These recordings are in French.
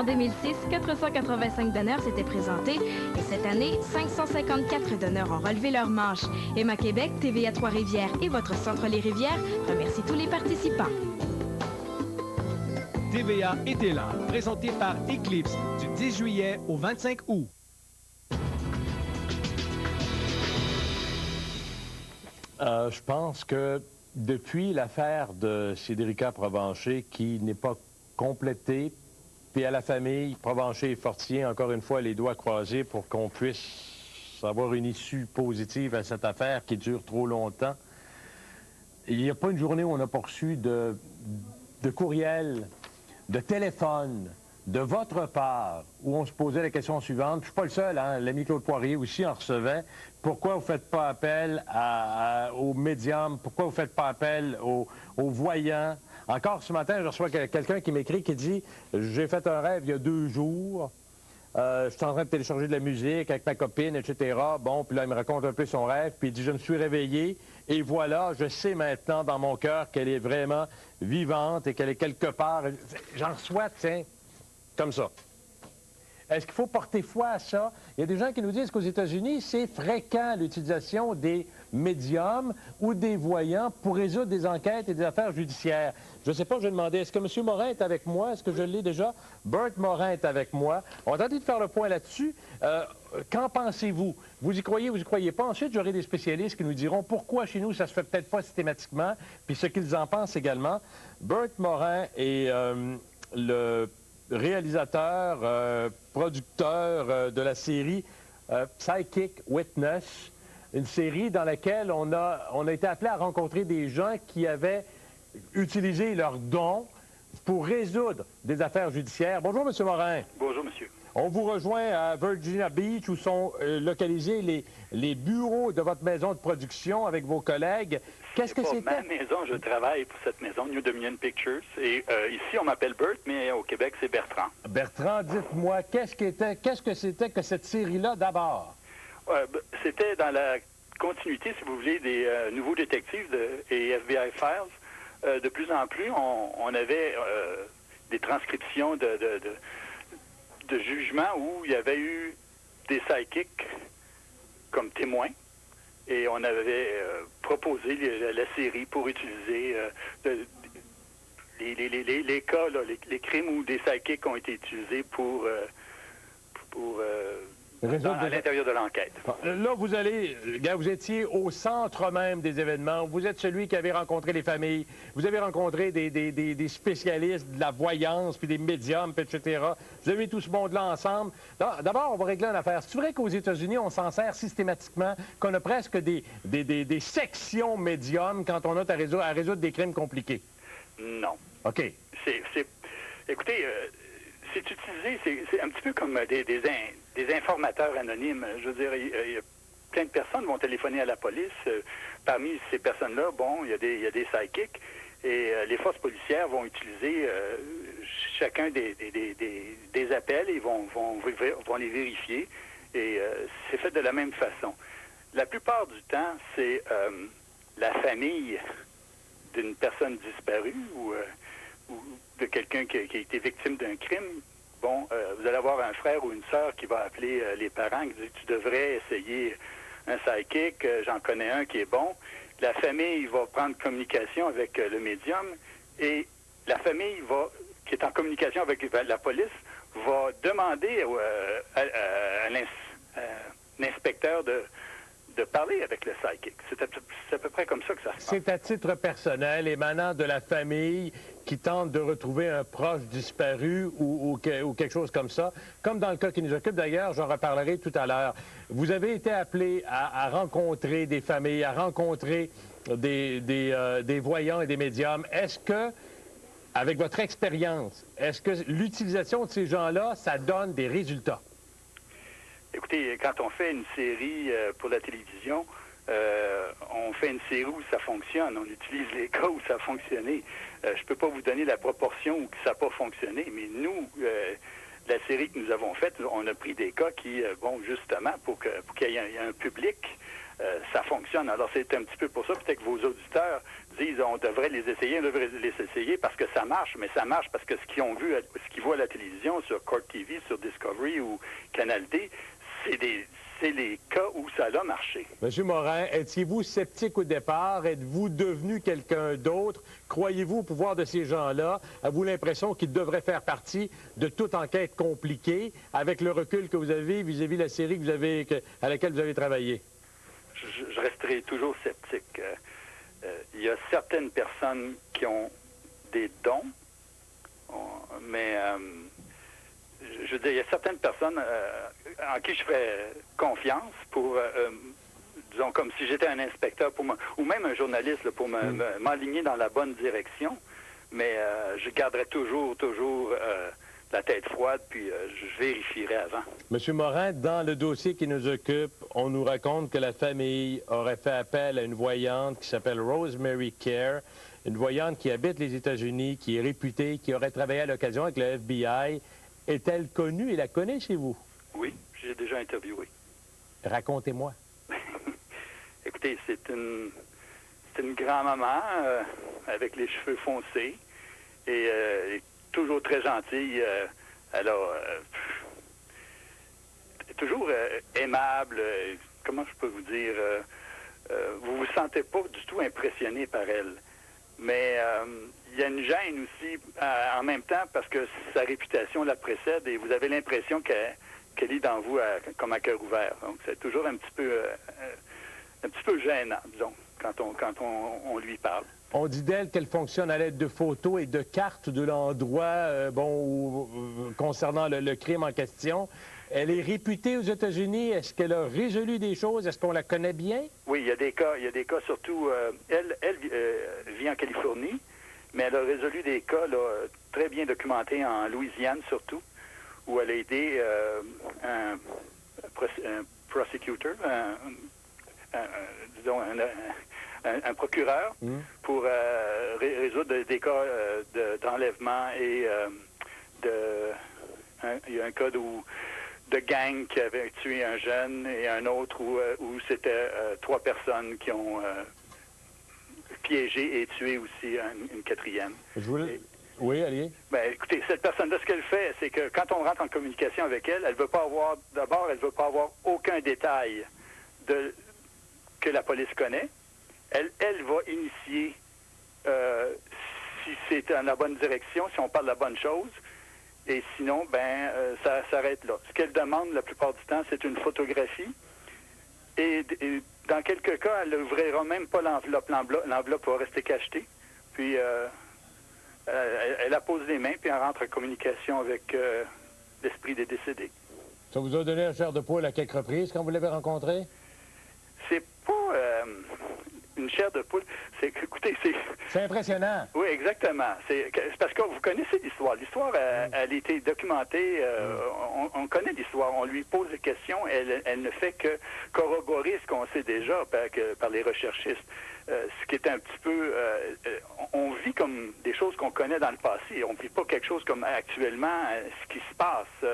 En 2006, 485 donneurs s'étaient présentés et cette année, 554 donneurs ont relevé leur manche. Emma Québec, TVA Trois-Rivières et votre Centre Les Rivières remercient tous les participants. TVA était là, présenté par Eclipse du 10 juillet au 25 août. Je pense que depuis l'affaire de Cédrica Provencher qui n'est pas complétée, puis à la famille, Provencher et Fortier, encore une fois, les doigts croisés pour qu'on puisse avoir une issue positive à cette affaire qui dure trop longtemps. Il n'y a pas une journée où on n'a pas reçu de courriel, de téléphone, de votre part, où on se posait la question suivante. Je ne suis pas le seul, hein? L'ami Claude Poirier aussi en recevait. Pourquoi vous ne faites pas appel aux médiums? Pourquoi vous ne faites pas appel aux voyants? Encore ce matin, je reçois quelqu'un qui m'écrit, qui dit « J'ai fait un rêve il y a 2 jours. Je suis en train de télécharger de la musique avec ma copine, etc. » Bon, puis là, il me raconte un peu son rêve, puis il dit « Je me suis réveillé et voilà, je sais maintenant dans mon cœur qu'elle est vraiment vivante et qu'elle est quelque part. » J'en reçois, tiens, comme ça. Est-ce qu'il faut porter foi à ça? Il y a des gens qui nous disent qu'aux États-Unis, c'est fréquent l'utilisation des médiums ou des voyants pour résoudre des enquêtes et des affaires judiciaires. Je ne sais pas, je vais demander, est-ce que M. Morin est avec moi? Est-ce que je l'ai déjà? Bert Morin est avec moi. On va tenter de faire le point là-dessus. Qu'en pensez-vous? Vous y croyez, vous y croyez pas? Ensuite, j'aurai des spécialistes qui nous diront pourquoi chez nous, ça se fait peut-être pas systématiquement, puis ce qu'ils en pensent également. Bert Morin est le réalisateur, producteur de la série Psychic Witness, une série dans laquelle on a été appelé à rencontrer des gens qui avaient utilisé leurs dons pour résoudre des affaires judiciaires. Bonjour, M. Morin. Bonjour, monsieur. On vous rejoint à Virginia Beach où sont localisés les bureaux de votre maison de production avec vos collègues. Qu'est-ce que c'était? Ma maison, je travaille pour cette maison, New Dominion Pictures. Et ici, on m'appelle Bert, mais au Québec, c'est Bertrand. Bertrand, dites-moi, qu'est-ce que c'était que cette série-là d'abord? C'était dans la continuité, si vous voulez, des nouveaux détectives et FBI Files. De plus en plus, on avait des transcriptions de jugements où il y avait eu des psychics comme témoins. Et on avait proposé la série pour utiliser les cas, là, les crimes où des psychics ont été utilisés pour à l'intérieur de l'enquête. Là, vous étiez au centre même des événements. Vous êtes celui qui avait rencontré les familles. Vous avez rencontré des spécialistes de la voyance, puis des médiums, puis etc. Vous avez mis tout ce monde-là ensemble. D'abord, on va régler une affaire. C'est vrai qu'aux États-Unis, on s'en sert systématiquement, qu'on a presque des sections médiums quand on a à résoudre des crimes compliqués? Non. OK. Écoutez, c'est utilisé, c'est un petit peu comme des informateurs anonymes. Je veux dire, il y a plein de personnes qui vont téléphoner à la police. Parmi ces personnes-là, bon, il y a des psychics et les forces policières vont utiliser chacun des appels et vont les vérifier. Et c'est fait de la même façon. La plupart du temps, c'est la famille d'une personne disparue ou de quelqu'un qui a été victime d'un crime. Bon, vous allez avoir un frère ou une sœur qui va appeler les parents qui dit « Tu devrais essayer un psychic, j'en connais un qui est bon ». La famille va prendre communication avec le médium et la famille qui est en communication avec la police va demander à l'inspecteur de parler avec le psychic. C'est à peu près comme ça que ça se passe. C'est à titre personnel, émanant de la famille qui tente de retrouver un proche disparu ou quelque chose comme ça. Comme dans le cas qui nous occupe, d'ailleurs, j'en reparlerai tout à l'heure. Vous avez été appelé à rencontrer des familles, à rencontrer des voyants et des médiums. Est-ce que, avec votre expérience, est-ce que l'utilisation de ces gens-là, ça donne des résultats? Écoutez, quand on fait une série pour la télévision, on fait une série où ça fonctionne. On utilise les cas où ça a fonctionné. Je ne peux pas vous donner la proportion où ça n'a pas fonctionné, mais nous, la série que nous avons faite, on a pris des cas qui, bon, justement, pour qu'il y ait un public ça fonctionne. Alors, c'est un petit peu pour ça, peut-être que vos auditeurs disent on devrait les essayer parce que ça marche, mais ça marche parce que ce qu'ils voient à la télévision, sur Court TV, sur Discovery ou Canal D, c'est les cas où ça a marché. Monsieur Morin, étiez-vous sceptique au départ? Êtes-vous devenu quelqu'un d'autre? Croyez-vous au pouvoir de ces gens-là? Avez-vous l'impression qu'ils devraient faire partie de toute enquête compliquée avec le recul que vous avez vis-à-vis de la série à laquelle vous avez travaillé? Je resterai toujours sceptique. Il y a certaines personnes qui ont des dons, mais je veux dire, il y a certaines personnes en qui je ferais confiance pour, disons, comme si j'étais un inspecteur ou même un journaliste là, pour m'aligner dans la bonne direction, mais je garderai toujours la tête froide, puis je vérifierai avant. Monsieur Morin, dans le dossier qui nous occupe, on nous raconte que la famille aurait fait appel à une voyante qui s'appelle Rosemary Kerr, une voyante qui habite les États-Unis, qui est réputée, qui aurait travaillé à l'occasion avec le FBI. Est-elle connue et la connaît chez vous? Oui, j'ai déjà interviewé. Racontez-moi. Écoutez, c'est une grand-maman avec les cheveux foncés et toujours très gentille. Alors, toujours aimable. Comment je peux vous dire? Vous vous sentez pas du tout impressionné par elle. Mais il y a une gêne aussi en même temps parce que sa réputation la précède et vous avez l'impression qu'elle est dans vous comme à cœur ouvert. Donc, c'est toujours un petit peu gênant, disons, quand on lui parle. On dit d'elle qu'elle fonctionne à l'aide de photos et de cartes de l'endroit concernant le crime en question. Elle est réputée aux États-Unis. Est-ce qu'elle a résolu des choses? Est-ce qu'on la connaît bien? Oui, il y a des cas surtout. Elle vit en Californie, mais elle a résolu des cas là, très bien documentés en Louisiane surtout, où elle a aidé un prosecutor, disons un procureur pour résoudre des cas d'enlèvement et il y a un cas de gang qui avait tué un jeune et un autre où c'était 3 personnes qui ont piégé et tué aussi une quatrième. Oui, allez. Ben, écoutez, cette personne-là, ce qu'elle fait, c'est que quand on rentre en communication avec elle, elle veut pas avoir aucun détail que la police connaît. Elle va initier si c'est dans la bonne direction, si on parle de la bonne chose. Et sinon, ça s'arrête là. Ce qu'elle demande la plupart du temps, c'est une photographie. Et dans quelques cas, elle n'ouvrira même pas l'enveloppe. L'enveloppe va rester cachetée. Puis, elle la pose les mains, puis elle rentre en communication avec l'esprit des décédés. Ça vous a donné un chair de poule à quelques reprises quand vous l'avez rencontré? C'est pas une chair de poule. Écoutez, c'est impressionnant. Oui, exactement. C'est parce que vous connaissez l'histoire. L'histoire, elle a été documentée. On connaît l'histoire. On lui pose des questions. Elle ne fait que corroborer ce qu'on sait déjà par les recherchistes. Ce qui est un petit peu... on vit comme des choses qu'on connaît dans le passé. On ne vit pas quelque chose comme actuellement ce qui se passe.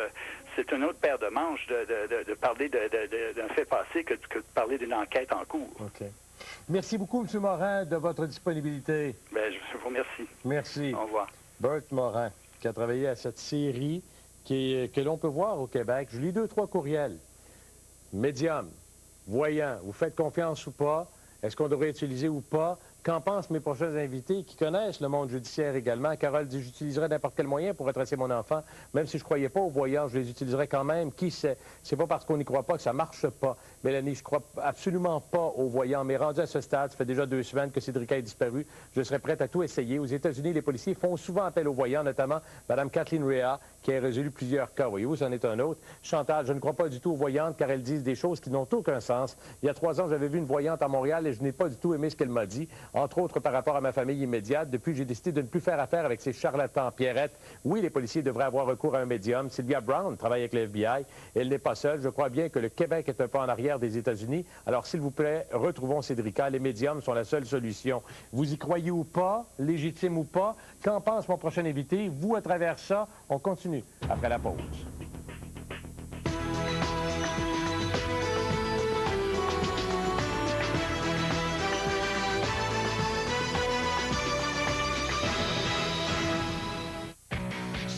C'est une autre paire de manches de parler d'un fait passé que de parler d'une enquête en cours. OK. Merci beaucoup, M. Morin, de votre disponibilité. Bien, je vous remercie. Merci. Au revoir. Bert Morin, qui a travaillé à cette série que l'on peut voir au Québec. Je lis 2-3 courriels. Médium, voyant, vous faites confiance ou pas? Est-ce qu'on devrait utiliser ou pas? Qu'en pensent mes prochains invités qui connaissent le monde judiciaire également? Carole dit, j'utiliserais n'importe quel moyen pour retracer mon enfant. Même si je ne croyais pas aux voyants, je les utiliserais quand même. Qui sait? C'est pas parce qu'on n'y croit pas que ça ne marche pas. Mélanie, je ne crois absolument pas aux voyants. Mais rendu à ce stade, ça fait déjà 2 semaines que Cédrica est disparu. Je serais prête à tout essayer. Aux États-Unis, les policiers font souvent appel aux voyants, notamment Mme Kathleen Rea, qui a résolu plusieurs cas. Voyez-vous, c'en est un autre. Chantal, je ne crois pas du tout aux voyantes car elles disent des choses qui n'ont aucun sens. Il y a 3 ans, j'avais vu une voyante à Montréal et je n'ai pas du tout aimé ce qu'elle m'a dit. Entre autres, par rapport à ma famille immédiate. Depuis, j'ai décidé de ne plus faire affaire avec ces charlatans. Pierrette, oui, les policiers devraient avoir recours à un médium. Sylvia Brown travaille avec le FBI. Elle n'est pas seule. Je crois bien que le Québec est un peu en arrière des États-Unis. Alors, s'il vous plaît, retrouvons Cédrica. Les médiums sont la seule solution. Vous y croyez ou pas, légitime ou pas? Qu'en pense mon prochain invité? Vous, à travers ça, on continue après la pause.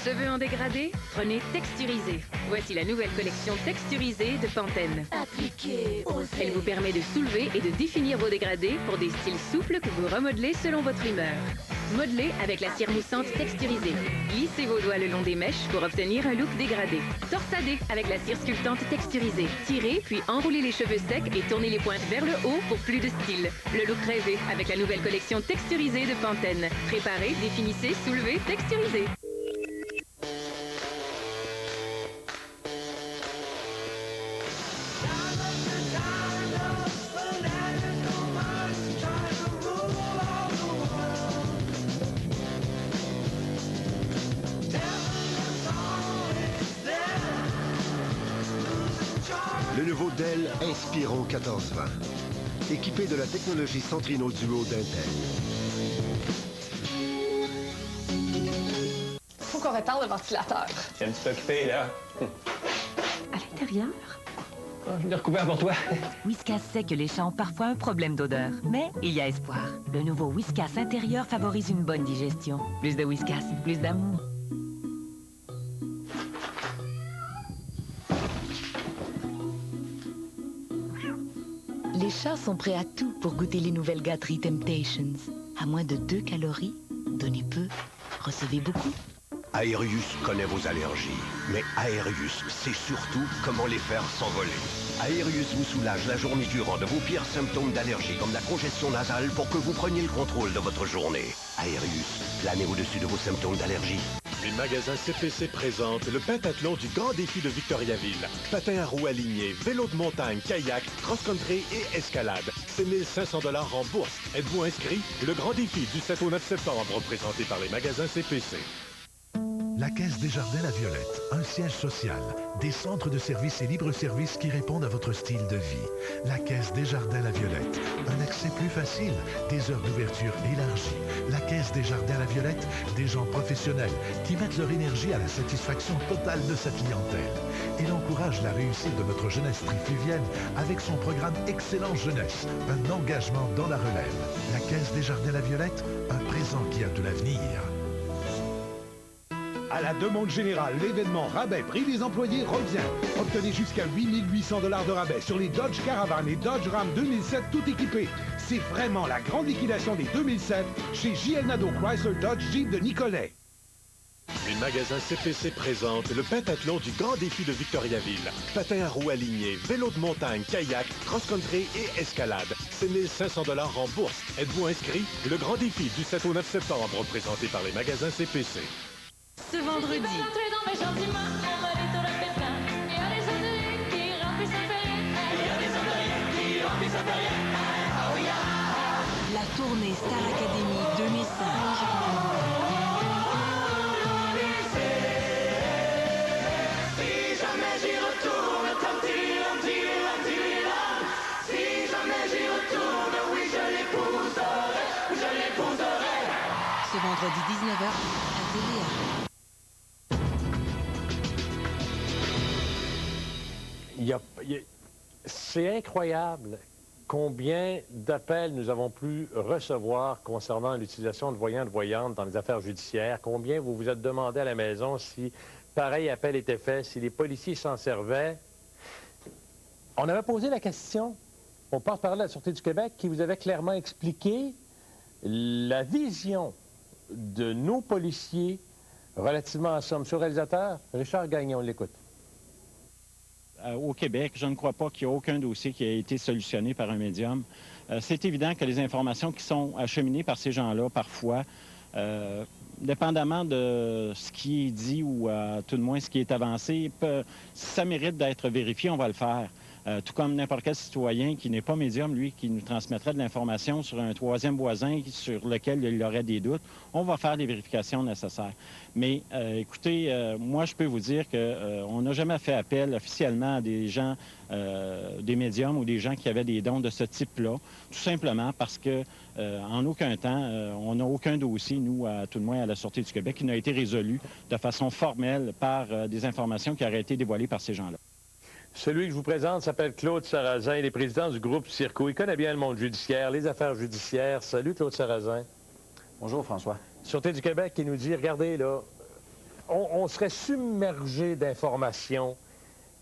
Cheveux en dégradé? Prenez Texturisé. Voici la nouvelle collection Texturisée de Pantene. Appliquez, osez. Elle vous permet de soulever et de définir vos dégradés pour des styles souples que vous remodelez selon votre humeur. Modelez avec la cire moussante Texturisée. Glissez vos doigts le long des mèches pour obtenir un look dégradé. Torsadez avec la cire sculptante Texturisée. Tirez, puis enroulez les cheveux secs et tournez les pointes vers le haut pour plus de style. Le look rêvé avec la nouvelle collection Texturisée de Pantene. Préparez, définissez, soulevez, texturisez. Le nouveau Dell Inspiron 1420, équipé de la technologie Centrino Duo d'Intel. Faut qu'on répare le ventilateur. C'est un petit peu occupé, là. À l'intérieur? Oh, je l'ai recouvert pour toi. Whiskas sait que les chats ont parfois un problème d'odeur, mais il y a espoir. Le nouveau Whiskas intérieur favorise une bonne digestion. Plus de Whiskas, plus d'amour. Les chats sont prêts à tout pour goûter les nouvelles gâteries Temptations. À moins de 2 calories, donnez peu, recevez beaucoup. Aerius connaît vos allergies, mais Aerius sait surtout comment les faire s'envoler. Aerius vous soulage la journée durant de vos pires symptômes d'allergie, comme la congestion nasale, pour que vous preniez le contrôle de votre journée. Aerius, planez au-dessus de vos symptômes d'allergie. Les magasins CPC présentent le pentathlon du Grand Défi de Victoriaville. Patins à roues alignées, vélo de montagne, kayak, cross-country et escalade. C'est 1500 $ en bourse. Êtes-vous inscrit? Le Grand Défi du 7 au 9 septembre, présenté par les magasins CPC. La Caisse Desjardins-La Violette, un siège social, des centres de services et libre-service qui répondent à votre style de vie. La Caisse Desjardins-La Violette, un accès plus facile, des heures d'ouverture élargies. La Caisse Desjardins-La Violette, des gens professionnels qui mettent leur énergie à la satisfaction totale de sa clientèle. Elle encourage la réussite de notre jeunesse trifluvienne avec son programme Excellence Jeunesse, un engagement dans la relève. La Caisse Desjardins-La Violette, un présent qui a de l'avenir. À la demande générale, l'événement Rabais Prix des employés revient. Obtenez jusqu'à 8 800 $ de rabais sur les Dodge Caravan et Dodge Ram 2007 tout équipés. C'est vraiment la grande liquidation des 2007 chez JL Nadeau Chrysler Dodge Jeep de Nicolet. Les magasins CPC présentent le pentathlon du Grand Défi de Victoriaville. Patins à roues alignées, vélo de montagne, kayak, cross-country et escalade. C'est 1500 $ en bourse. Êtes-vous inscrit? Le Grand Défi du 7 au 9 septembre, présenté par les magasins CPC. Ce vendredi, La tournée Star Academy 2005. Ce vendredi 19h à TVA. C'est incroyable combien d'appels nous avons pu recevoir concernant l'utilisation de voyants et de voyantes dans les affaires judiciaires. Combien vous vous êtes demandé à la maison si pareil appel était fait, si les policiers s'en servaient. On avait posé la question au porte-parole de la Sûreté du Québec qui vous avait clairement expliqué la vision de nos policiers relativement à ça. Monsieur le réalisateur, Richard Gagnon, on l'écoute. Au Québec, je ne crois pas qu'il y ait aucun dossier qui a été solutionné par un médium. C'est évident que les informations qui sont acheminées par ces gens-là, parfois, dépendamment de ce qui est dit ou tout de moins ce qui est avancé, si ça mérite d'être vérifié, on va le faire. Tout comme n'importe quel citoyen qui n'est pas médium, lui, qui nous transmettrait de l'information sur un troisième voisin sur lequel il aurait des doutes, on va faire les vérifications nécessaires. Mais écoutez, moi, je peux vous dire qu'on n'a jamais fait appel officiellement à des gens, des médiums ou des gens qui avaient des dons de ce type-là, tout simplement parce que en aucun temps, on n'a aucun dossier, nous, tout de moins à la Sûreté du Québec, qui n'a été résolu de façon formelle par des informations qui auraient été dévoilées par ces gens-là. Celui que je vous présente s'appelle Claude Sarrazin. Il est président du groupe Circo. Il connaît bien le monde judiciaire, les affaires judiciaires. Salut, Claude Sarrazin. Bonjour, François. Sûreté du Québec qui nous dit, regardez, là, on serait submergé d'informations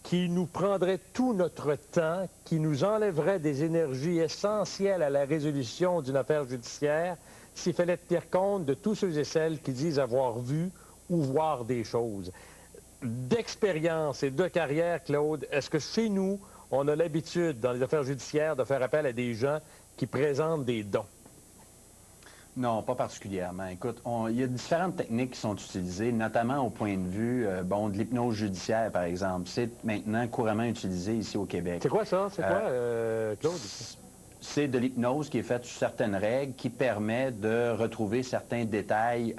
qui nous prendraient tout notre temps, qui nous enlèverait des énergies essentielles à la résolution d'une affaire judiciaire, s'il fallait tenir compte de tous ceux et celles qui disent avoir vu ou voir des choses. D'expérience et de carrière, Claude, est-ce que chez nous, on a l'habitude, dans les affaires judiciaires, de faire appel à des gens qui présentent des dons? Non, pas particulièrement. Écoute, il y a différentes techniques qui sont utilisées, notamment au point de vue de l'hypnose judiciaire, par exemple. C'est maintenant couramment utilisé ici au Québec. C'est quoi ça? C'est quoi, Claude? C'est de l'hypnose qui est faite sur certaines règles qui permet de retrouver certains détails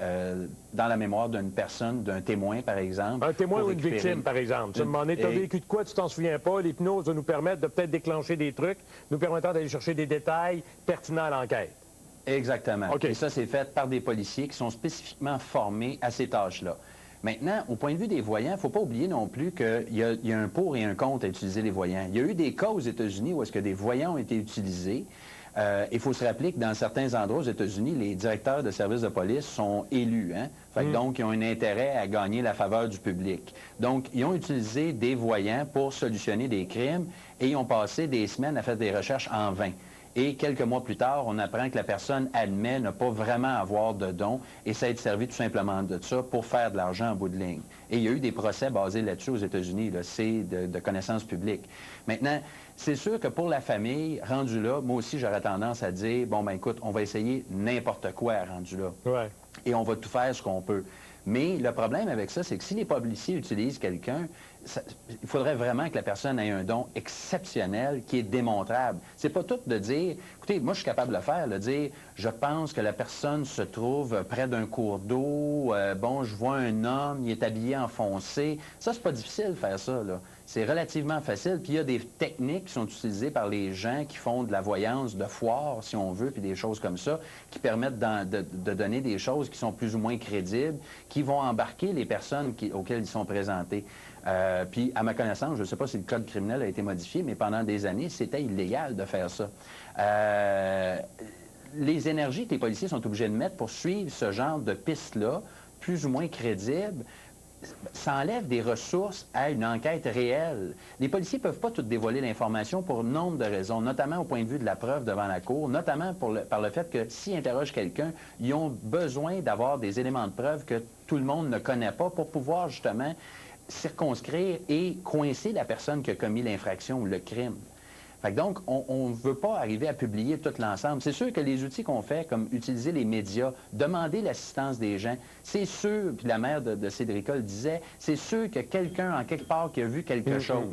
dans la mémoire d'une personne, d'un témoin, par exemple. Un témoin ou une victime, par exemple. Tu as vécu de quoi, tu t'en souviens pas. L'hypnose va nous permettre de peut-être déclencher des trucs, nous permettant d'aller chercher des détails pertinents à l'enquête. Exactement. Okay. Et ça, c'est fait par des policiers qui sont spécifiquement formés à ces tâches-là. Maintenant, au point de vue des voyants, il ne faut pas oublier non plus qu'il y a un pour et un contre à utiliser les voyants. Il y a eu des cas aux États-Unis où est-ce que des voyants ont été utilisés. Il faut se rappeler que dans certains endroits aux États-Unis, les directeurs de services de police sont élus. Hein? Donc, ils ont un intérêt à gagner la faveur du public. Donc, ils ont utilisé des voyants pour solutionner des crimes et ils ont passé des semaines à faire des recherches en vain. Et quelques mois plus tard, on apprend que la personne admet ne pas vraiment avoir de dons et ça a été servi tout simplement de ça pour faire de l'argent en bout de ligne. Et il y a eu des procès basés là-dessus aux États-Unis, là, c'est de connaissance publique. Maintenant, c'est sûr que pour la famille, rendu là, moi aussi j'aurais tendance à dire, bon ben écoute, on va essayer n'importe quoi rendu là. Ouais. Et on va tout faire ce qu'on peut. Mais le problème avec ça, c'est que si les policiers utilisent quelqu'un, il faudrait vraiment que la personne ait un don exceptionnel qui est démontrable. C'est pas tout de dire, écoutez, moi je suis capable de le faire, de dire, je pense que la personne se trouve près d'un cours d'eau, bon, je vois un homme, il est habillé en foncé. Ça, c'est pas difficile de faire ça, là. C'est relativement facile. Puis il y a des techniques qui sont utilisées par les gens qui font de la voyance de foire, si on veut, puis des choses comme ça, qui permettent de donner des choses qui sont plus ou moins crédibles, qui vont embarquer les personnes auxquelles ils sont présentés. Puis, à ma connaissance, je ne sais pas si le code criminel a été modifié, mais pendant des années, c'était illégal de faire ça. Les énergies que les policiers sont obligés de mettre pour suivre ce genre de piste-là, plus ou moins crédibles, ça enlève des ressources à une enquête réelle. Les policiers ne peuvent pas tout dévoiler l'information pour nombre de raisons, notamment au point de vue de la preuve devant la cour, notamment par le fait que s'ils interrogent quelqu'un, ils ont besoin d'avoir des éléments de preuve que tout le monde ne connaît pas pour pouvoir justement circonscrire et coincer la personne qui a commis l'infraction ou le crime. Fait que donc, on ne veut pas arriver à publier tout l'ensemble. C'est sûr que les outils qu'on fait, comme utiliser les médias, demander l'assistance des gens, c'est sûr, puis la mère de Cédrica le disait, c'est sûr que quelqu'un, en quelque part, qui a vu quelque chose.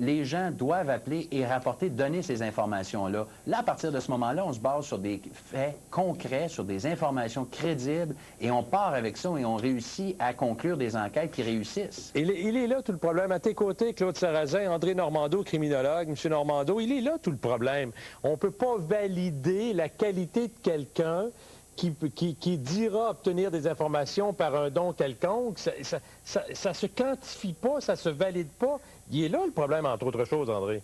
Les gens doivent appeler et rapporter, donner ces informations-là. Là, à partir de ce moment-là, on se base sur des faits concrets, sur des informations crédibles, et on part avec ça et on réussit à conclure des enquêtes qui réussissent. Il est là tout le problème. À tes côtés, Claude Sarrazin, André Normando, criminologue, M. Normando, il est là tout le problème. On ne peut pas valider la qualité de quelqu'un qui dira obtenir des informations par un don quelconque. Ça se quantifie pas, ça se valide pas. Il est là le problème, entre autres choses, André.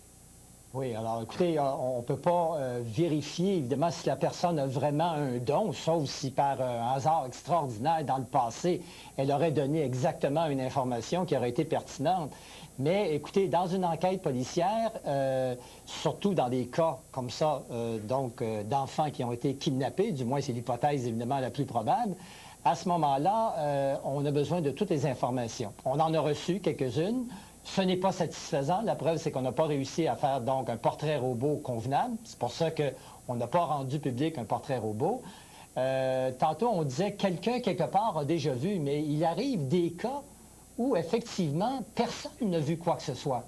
Oui, alors écoutez, on ne peut pas vérifier, évidemment, si la personne a vraiment un don, sauf si par un hasard extraordinaire dans le passé, elle aurait donné exactement une information qui aurait été pertinente. Mais écoutez, dans une enquête policière, surtout dans des cas comme ça, d'enfants qui ont été kidnappés, du moins c'est l'hypothèse évidemment la plus probable, à ce moment-là, on a besoin de toutes les informations. On en a reçu quelques-unes. Ce n'est pas satisfaisant. La preuve, c'est qu'on n'a pas réussi à faire donc un portrait robot convenable. C'est pour ça qu'on n'a pas rendu public un portrait robot. Tantôt, on disait quelqu'un quelque part a déjà vu, mais il arrive des cas où, effectivement, personne n'a vu quoi que ce soit.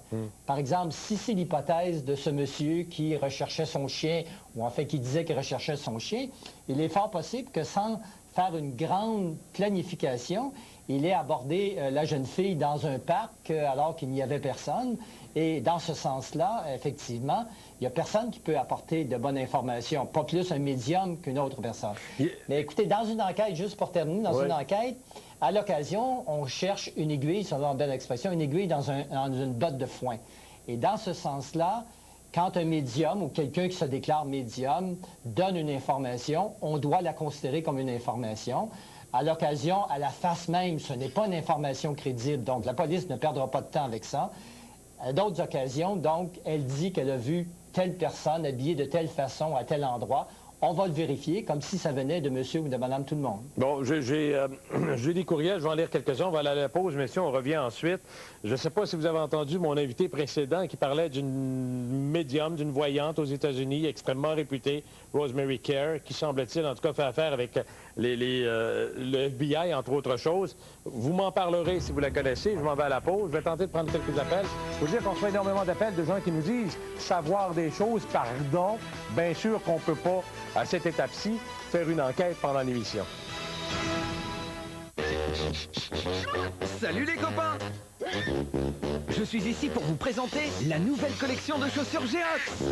Par exemple, si c'est l'hypothèse de ce monsieur qui recherchait son chien, ou en fait qui disait qu'il recherchait son chien, il est fort possible que sans faire une grande planification, il ait abordé la jeune fille dans un parc alors qu'il n'y avait personne. Et dans ce sens-là, effectivement, il n'y a personne qui peut apporter de bonnes informations, pas plus un médium qu'une autre personne. Mais écoutez, dans une enquête, juste pour terminer, dans une enquête, à l'occasion, on cherche une aiguille, selon une belle expression, une aiguille dans une botte de foin. Et dans ce sens-là, quand un médium ou quelqu'un qui se déclare médium donne une information, on doit la considérer comme une information. À l'occasion, à la face même, ce n'est pas une information crédible, donc la police ne perdra pas de temps avec ça. À d'autres occasions, donc, elle dit qu'elle a vu telle personne habillée de telle façon à tel endroit. On va le vérifier, comme si ça venait de monsieur ou de madame tout le monde. Bon, j'ai des courriels, je vais en lire quelques-uns. On va aller à la pause, messieurs, on revient ensuite. Je ne sais pas si vous avez entendu mon invité précédent qui parlait d'une médium, d'une voyante aux États-Unis, extrêmement réputée, Rosemary Kerr, qui semble-t-il, en tout cas, fait affaire avec le FBI, entre autres choses. Vous m'en parlerez si vous la connaissez. Je m'en vais à la pause. Je vais tenter de prendre quelques appels. Il faut dire qu'on reçoit énormément d'appels de gens qui nous disent savoir des choses, pardon. Bien sûr qu'on ne peut pas, à cette étape-ci, faire une enquête pendant l'émission. Salut les copains! Je suis ici pour vous présenter la nouvelle collection de chaussures Geox.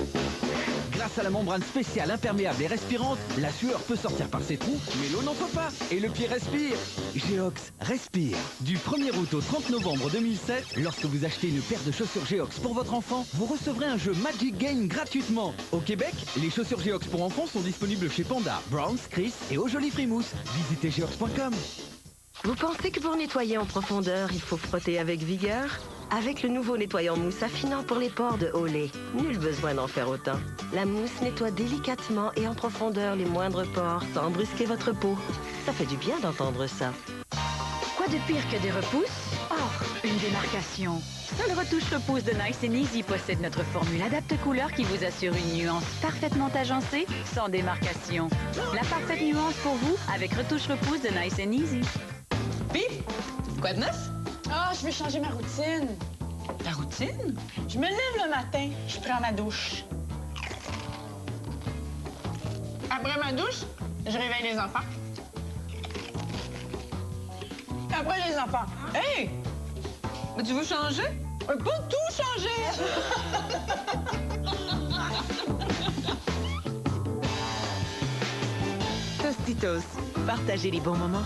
Grâce à la membrane spéciale imperméable et respirante, la sueur peut sortir par ses trous, mais l'eau n'en peut pas. Et le pied respire. Geox respire. Du 1er août au 30 novembre 2007, lorsque vous achetez une paire de chaussures Geox pour votre enfant, vous recevrez un jeu Magic Game gratuitement. Au Québec, les chaussures Geox pour enfants sont disponibles chez Panda, Browns, Chris et au Joli Frimousse. Visitez geox.com. Vous pensez que pour nettoyer en profondeur, il faut frotter avec vigueur? Avec le nouveau nettoyant mousse affinant pour les pores de Olay, nul besoin d'en faire autant. La mousse nettoie délicatement et en profondeur les moindres pores sans brusquer votre peau. Ça fait du bien d'entendre ça. Quoi de pire que des repousses? Oh, une démarcation. Seul retouche repousse de Nice & Easy possède notre formule adapte-couleur qui vous assure une nuance parfaitement agencée, sans démarcation. La parfaite nuance pour vous avec retouche repousse de Nice & Easy. Pip, quoi de neuf? Ah, je vais changer ma routine. Ta routine? Je me lève le matin, je prends ma douche. Après ma douche, je réveille les enfants. Après les enfants. Hey! Mais tu veux changer? Pas tout changer! Tostitos, partagez les bons moments.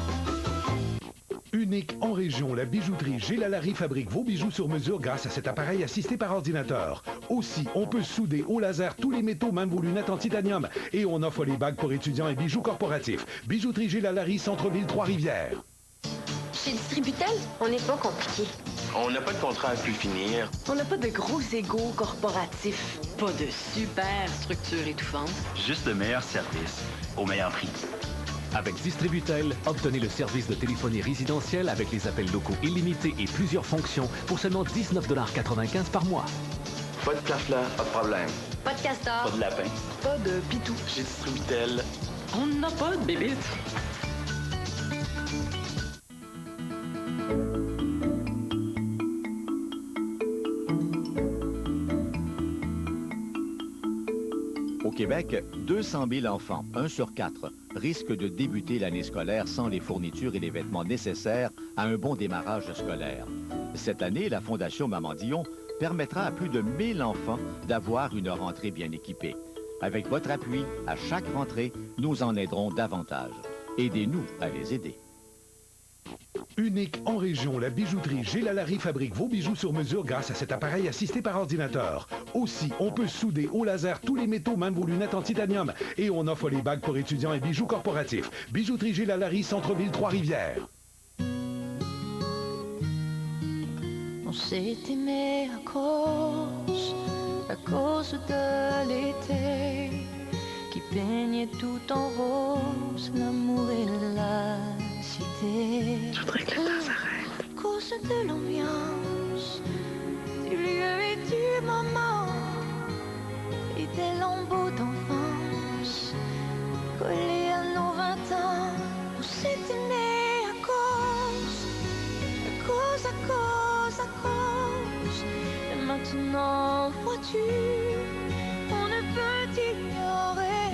Unique en région, la bijouterie Gélalari fabrique vos bijoux sur mesure grâce à cet appareil assisté par ordinateur. Aussi, on peut souder au laser tous les métaux, même vos lunettes en titanium. Et on offre les bagues pour étudiants et bijoux corporatifs. Bijouterie Gélalari, Centre-Ville, Trois-Rivières. Chez Distributel, on n'est pas compliqué. On n'a pas de contrat à plus finir. On n'a pas de gros égos corporatifs. Pas de super structure étouffante. Juste le meilleur service au meilleur prix. Avec Distributel, obtenez le service de téléphonie résidentielle avec les appels locaux illimités et plusieurs fonctions pour seulement 19,95 $ par mois. Pas de plafla, pas de problème. Pas de castor. Pas de lapin. Pas de pitou. Chez Distributel, on n'a pas de bébite. Au Québec, 200 000 enfants, 1 sur 4, risquent de débuter l'année scolaire sans les fournitures et les vêtements nécessaires à un bon démarrage scolaire. Cette année, la Fondation Maman Dion permettra à plus de 1000 enfants d'avoir une rentrée bien équipée. Avec votre appui, à chaque rentrée, nous en aiderons davantage. Aidez-nous à les aider. Unique en région, la bijouterie Gélalari fabrique vos bijoux sur mesure grâce à cet appareil assisté par ordinateur. Aussi, on peut souder au laser tous les métaux, même vos lunettes en titanium. Et on offre les bagues pour étudiants et bijoux corporatifs. Bijouterie Gélalari, Centre-Ville, Trois-Rivières. On s'est aimé à cause de l'été qui peignait tout en rose l'amour et la cité. Je voudrais que le temps s'arrête. À cause de l'ambiance, du lieu et du moment et des lambeaux d'enfance collés à nos 20 ans. On s'est aimé à cause. Et maintenant, vois-tu, on ne peut ignorer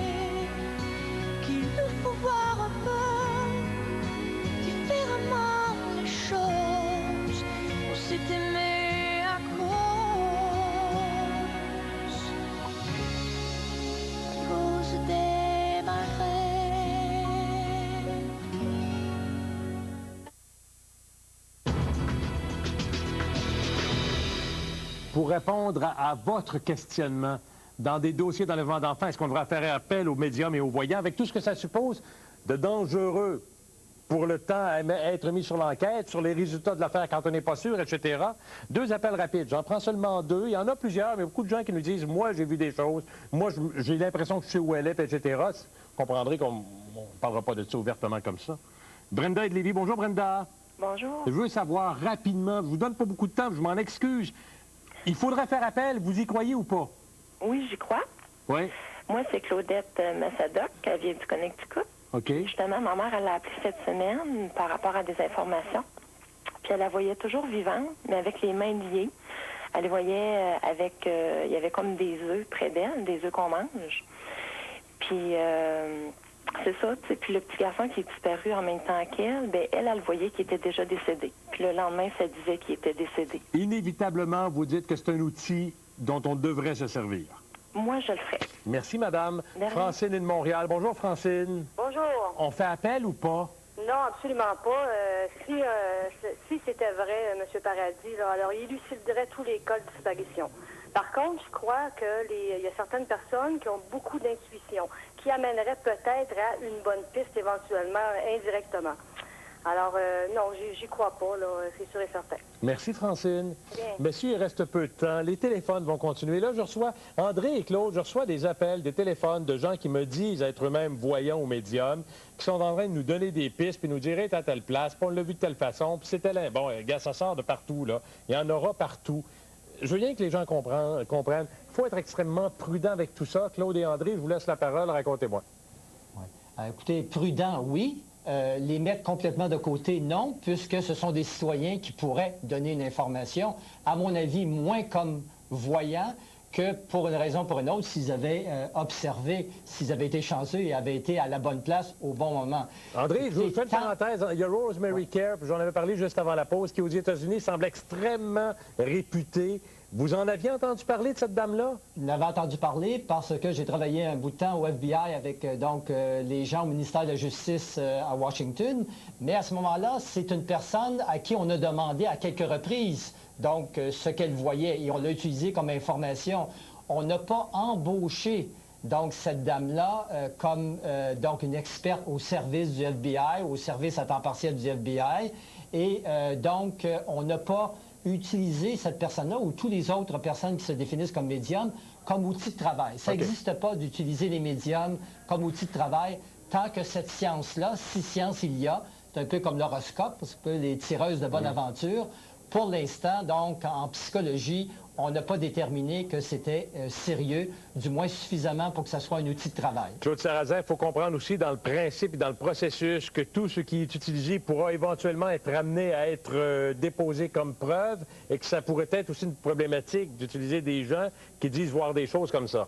qu'il nous faut voir un peu différemment les choses. On s'est aimé à cause des marées. Pour répondre à votre questionnement dans des dossiers d'enlèvement d'enfants, est-ce qu'on devrait faire appel aux médiums et aux voyants avec tout ce que ça suppose de dangereux pour le temps à être mis sur l'enquête, sur les résultats de l'affaire quand on n'est pas sûr, etc. 2 appels rapides. J'en prends seulement 2. Il y en a plusieurs, mais beaucoup de gens qui nous disent « Moi, j'ai vu des choses. Moi, j'ai l'impression que je sais où elle est, etc. » Vous comprendrez qu'on ne parlera pas de ça ouvertement comme ça. Brenda est de Lévis. Bonjour, Brenda. Bonjour. Je veux savoir rapidement, je vous donne pas beaucoup de temps, je m'en excuse. Il faudrait faire appel. Vous y croyez ou pas? Oui, j'y crois. Oui. Moi, c'est Claudette Massadoc, elle vient du Connecticut. OK. Justement, ma mère, elle l'a appelé cette semaine par rapport à des informations. Puis elle la voyait toujours vivante, mais avec les mains liées. Elle les voyait il y avait comme des œufs près d'elle, des œufs qu'on mange. Puis c'est ça, tu sais. Puis le petit garçon qui est disparu en même temps qu'elle, ben elle le voyait qu'il était déjà décédé. Puis le lendemain, ça disait qu'il était décédé. Inévitablement, vous dites que c'est un outil dont on devrait se servir. Moi, je le ferai. Merci, madame. Merci. Francine est de Montréal. Bonjour, Francine. Bonjour. On fait appel ou pas? Non, absolument pas. Si c'était vrai, M. Paradis, là, alors il éluciderait tous les cas de disparition. Par contre, je crois qu'il y a certaines personnes qui ont beaucoup d'intuition, qui amèneraient peut-être à une bonne piste éventuellement, indirectement. Alors, non, j'y crois pas, là, c'est sûr et certain. Merci, Francine. Bien. Messieurs, il reste peu de temps. Les téléphones vont continuer. Là, je reçois, André et Claude, je reçois des appels, des téléphones de gens qui me disent être eux-mêmes voyants ou médiums, qui sont en train de nous donner des pistes, puis nous dire, hey, t'es à telle place, puis on l'a vu de telle façon, puis c'était là. Bon, gars, ça sort de partout, là. Il y en aura partout. Je veux bien que les gens comprennent. Il faut être extrêmement prudent avec tout ça. Claude et André, je vous laisse la parole. Racontez-moi. Ouais. Écoutez, prudent, oui. Les mettre complètement de côté, non, puisque ce sont des citoyens qui pourraient donner une information, à mon avis, moins comme voyants que pour une raison ou pour une autre, s'ils avaient observé, s'ils avaient été chanceux et avaient été à la bonne place au bon moment. André, je vous fais une parenthèse. Il y a Rosemary Care, j'en avais parlé juste avant la pause, qui aux États-Unis semble extrêmement réputée. Vous en aviez entendu parler de cette dame-là? Je n'avais entendu parler parce que j'ai travaillé un bout de temps au FBI avec les gens au ministère de la Justice à Washington. Mais à ce moment-là, c'est une personne à qui on a demandé à quelques reprises ce qu'elle voyait et on l'a utilisé comme information. On n'a pas embauché cette dame-là comme une experte au service du FBI, au service à temps partiel du FBI. Et on n'a pas utiliser cette personne-là ou toutes les autres personnes qui se définissent comme médiums comme outil de travail. Ça n'existe pas d'utiliser les médiums comme outil de travail tant que cette science-là, si science il y a, c'est un peu comme l'horoscope, c'est un peu les tireuses de bonne aventure. Pour l'instant, en psychologie, on n'a pas déterminé que c'était sérieux, du moins suffisamment pour que ça soit un outil de travail. Claude Sarrazin, il faut comprendre aussi dans le principe et dans le processus que tout ce qui est utilisé pourra éventuellement être amené à être déposé comme preuve et que ça pourrait être aussi une problématique d'utiliser des gens qui disent voir des choses comme ça.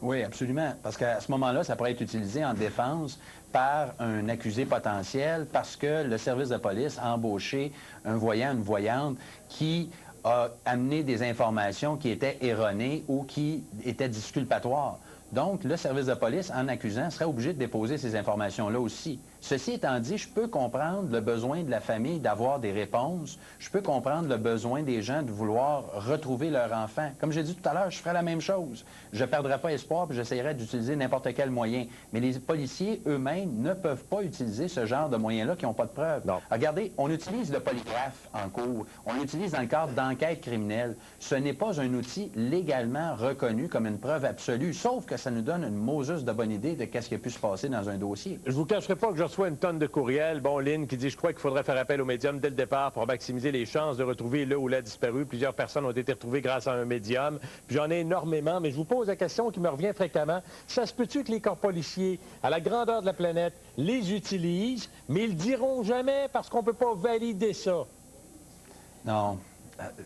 Oui, absolument. Parce qu'à ce moment-là, ça pourrait être utilisé en défense par un accusé potentiel parce que le service de police a embauché un voyant, une voyante qui a amené des informations qui étaient erronées ou qui étaient disculpatoires. Donc, le service de police, en accusant, serait obligé de déposer ces informations-là aussi. Ceci étant dit, je peux comprendre le besoin de la famille d'avoir des réponses. Je peux comprendre le besoin des gens de vouloir retrouver leur enfant. Comme j'ai dit tout à l'heure, je ferais la même chose. Je ne perdrais pas espoir puis j'essaierais d'utiliser n'importe quel moyen. Mais les policiers eux-mêmes ne peuvent pas utiliser ce genre de moyens-là qui n'ont pas de preuves. Non. Regardez, on utilise le polygraphe en cours. On l'utilise dans le cadre d'enquête criminelle. Ce n'est pas un outil légalement reconnu comme une preuve absolue, sauf que ça nous donne une Moses de bonne idée de qu'est-ce qui a pu se passer dans un dossier. Je vous cacherai pas que je reçois une tonne de courriels, Lynn, qui dit « Je crois qu'il faudrait faire appel aux médiums dès le départ pour maximiser les chances de retrouver le ou la disparu. Plusieurs personnes ont été retrouvées grâce à un médium. » Puis j'en ai énormément, mais je vous pose la question qui me revient fréquemment. Ça se peut-tu que les corps policiers, à la grandeur de la planète, les utilisent, mais ils le diront jamais parce qu'on ne peut pas valider ça? Non.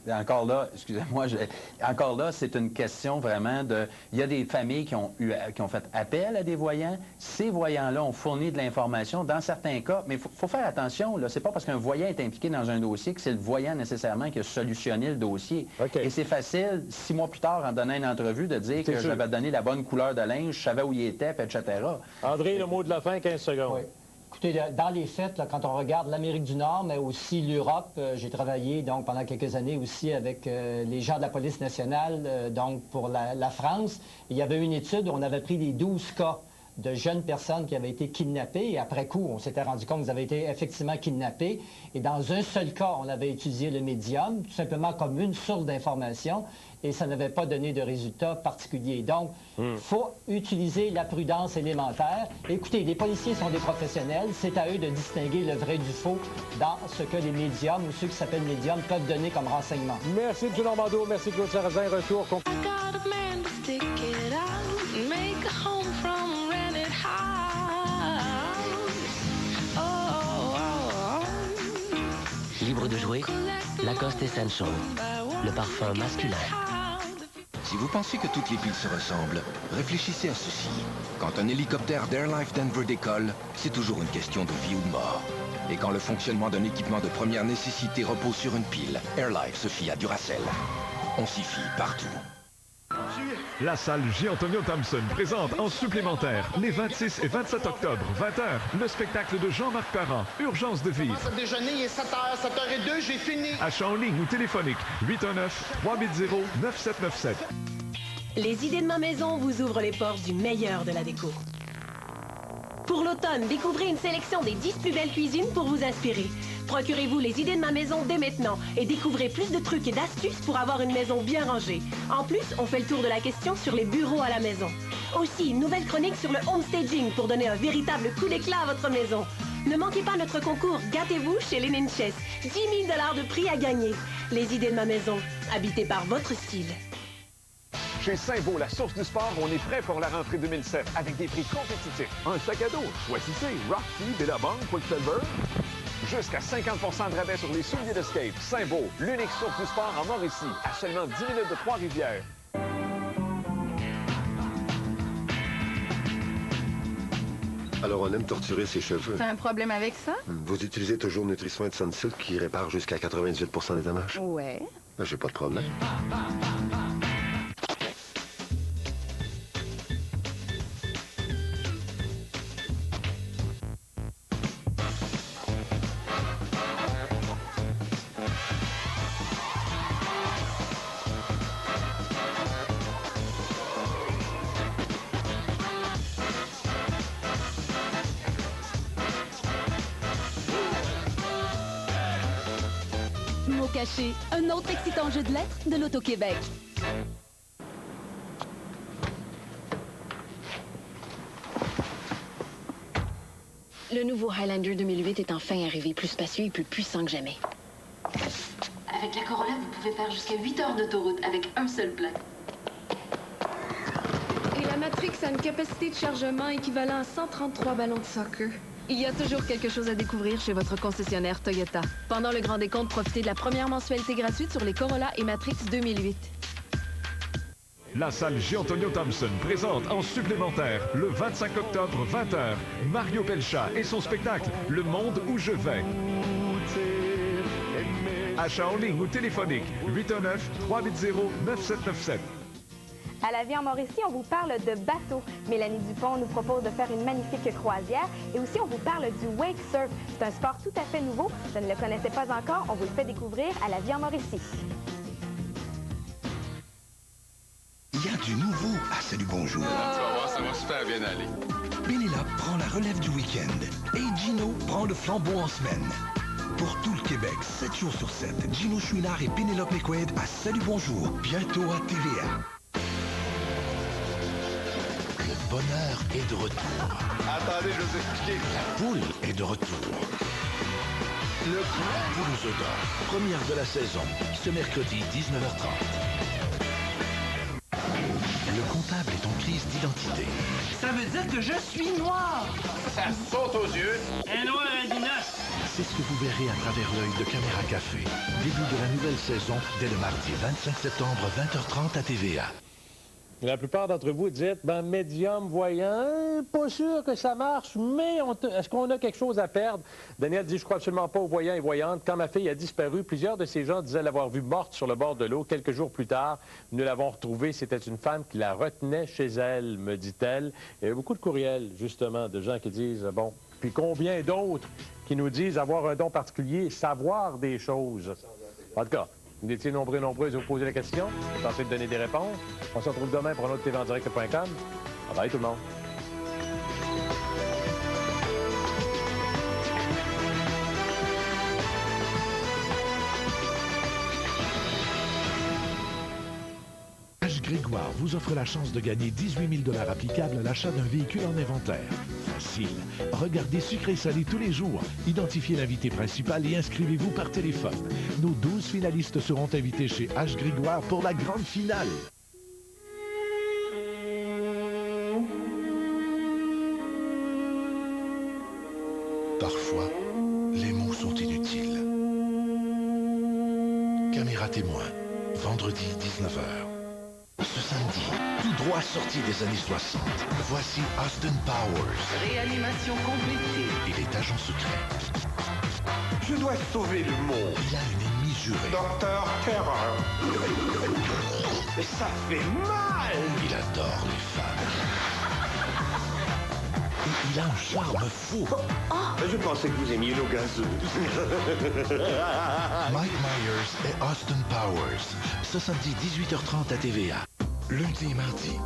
Encore là, excusez-moi, encore là, c'est une question vraiment de... Il y a des familles qui ont fait appel à des voyants. Ces voyants-là ont fourni de l'information dans certains cas, mais il faut faire attention, là. C'est pas parce qu'un voyant est impliqué dans un dossier que c'est le voyant nécessairement qui a solutionné le dossier. Et c'est facile, 6 mois plus tard, en donnant une entrevue, de dire que j'avais donné la bonne couleur de linge, je savais où il était, etc. André, le mot de la fin, 15 secondes. Oui. Écoutez, dans les faits, là, quand on regarde l'Amérique du Nord, mais aussi l'Europe, j'ai travaillé pendant quelques années aussi avec les gens de la police nationale, pour la France. Il y avait une étude où on avait pris les 12 cas de jeunes personnes qui avaient été kidnappées. Et après coup, on s'était rendu compte qu'ils avaient été effectivement kidnappés. Et dans un seul cas, on avait utilisé le médium, tout simplement comme une source d'information, et ça n'avait pas donné de résultat particulier. Donc, il faut utiliser la prudence élémentaire. Écoutez, les policiers sont des professionnels. C'est à eux de distinguer le vrai du faux dans ce que les médiums ou ceux qui s'appellent médiums peuvent donner comme renseignement. Merci, M. Normando. Merci, Claude Sarrazin. Retour. Libre de jouer, Lacoste Essential, le parfum masculin. Si vous pensez que toutes les piles se ressemblent, réfléchissez à ceci. Quand un hélicoptère d'Airlife Denver décolle, c'est toujours une question de vie ou de mort. Et quand le fonctionnement d'un équipement de première nécessité repose sur une pile, Airlife se fie à Duracell. On s'y fie partout. La salle J. Antonio Thompson présente en supplémentaire les 26 et 27 octobre, 20h, le spectacle de Jean-Marc Parent, Urgence de vivre. Le déjeuner, il est 7h, 7h02, j'ai fini. Achat en ligne ou téléphonique, 819-380-9797. Les idées de ma maison vous ouvrent les portes du meilleur de la déco. Pour l'automne, découvrez une sélection des 10 plus belles cuisines pour vous inspirer. Procurez-vous les idées de ma maison dès maintenant et découvrez plus de trucs et d'astuces pour avoir une maison bien rangée. En plus, on fait le tour de la question sur les bureaux à la maison. Aussi, une nouvelle chronique sur le homestaging pour donner un véritable coup d'éclat à votre maison. Ne manquez pas notre concours Gâtez-vous chez Lénine Chess. 10 000 $ de prix à gagner. Les idées de ma maison, habitées par votre style. Chez Saint-Beau, la source du sport, on est prêt pour la rentrée 2007 avec des prix compétitifs. Un sac à dos, choisissez Rocky, Billabong, Quicksilver. Jusqu'à 50% de rabais sur les souliers de skate. Saint-Beau, l'unique source du sport en Mauricie, à seulement 10 minutes de Trois-Rivières. Alors, on aime torturer ses cheveux. T'as un problème avec ça? Vous utilisez toujours Nutri-Soin de Sunsilk qui répare jusqu'à 98% des dommages? Ouais. Ben, j'ai pas de problème. Mot caché, un autre excitant jeu de lettres de l'Auto-Québec. Le nouveau Highlander 2008 est enfin arrivé, plus spacieux et plus puissant que jamais. Avec la Corolla, vous pouvez faire jusqu'à 8 heures d'autoroute avec un seul plein. Et la Matrix a une capacité de chargement équivalent à 133 ballons de soccer. Il y a toujours quelque chose à découvrir chez votre concessionnaire Toyota. Pendant le grand décompte, profitez de la première mensualité gratuite sur les Corolla et Matrix 2008. La salle J. Antonio Thompson présente en supplémentaire le 25 octobre, 20h, Mario Pelcha et son spectacle Le Monde où je vais. Achat en ligne ou téléphonique, 819-380-9797. À la vie en Mauricie, on vous parle de bateaux. Mélanie Dupont nous propose de faire une magnifique croisière. Et aussi, on vous parle du wake surf. C'est un sport tout à fait nouveau. Je ne le connaissais pas encore. On vous le fait découvrir à la vie en Mauricie. Il y a du nouveau à Salut Bonjour. Tu vas voir, ça va super bien aller. Pénélope prend la relève du week-end. Et Gino prend le flambeau en semaine. Pour tout le Québec, 7 jours sur 7, Gino Chouinard et Pénélope Léquaide à Salut Bonjour. Bientôt à TVA. Le bonheur est de retour. Attendez, je vais vous expliquer. La poule est de retour. Le Poule aux œufs d'or, première de la saison, ce mercredi 19h30. Le comptable est en crise d'identité. Ça veut dire que je suis noir. Ça saute aux yeux. Un noir, un dinos. C'est ce que vous verrez à travers l'œil de Caméra Café. Début de la nouvelle saison, dès le mardi 25 septembre, 20h30 à TVA. La plupart d'entre vous dites, ben médium, voyant, pas sûr que ça marche, mais est-ce qu'on a quelque chose à perdre? Daniel dit, je crois absolument pas aux voyants et voyantes. Quand ma fille a disparu, plusieurs de ces gens disaient l'avoir vue morte sur le bord de l'eau. Quelques jours plus tard, nous l'avons retrouvée. C'était une femme qui la retenait chez elle, me dit-elle. Il y a beaucoup de courriels, justement, de gens qui disent, bon, puis combien d'autres qui nous disent avoir un don particulier, savoir des choses. En tout cas, vous étiez nombreuses à vous poser la question. Tentez de donner des réponses. On se retrouve demain pour un autre TVendirect.com. Bye bye tout le monde. H. Grégoire vous offre la chance de gagner 18 000 $ applicables à l'achat d'un véhicule en inventaire. Facile. Regardez Sucré Salé tous les jours. Identifiez l'invité principal et inscrivez-vous par téléphone. Nos 12 finalistes seront invités chez H. Grégoire pour la grande finale. Parfois, les mots sont inutiles. Caméra témoin, vendredi 19h. Ce samedi, tout droit sorti des années 60, voici Austin Powers. Réanimation complétée. Il est agent secret. Je dois sauver le monde. Il a un ennemi juré. Docteur Terreur. Mais ça fait mal. Il adore les femmes. Et il a un charme fou. Je pensais que vous aimiez l'eau gazeuse. Mike Myers et Austin Powers. Ce samedi 18h30 à TVA. Lundi et mardi,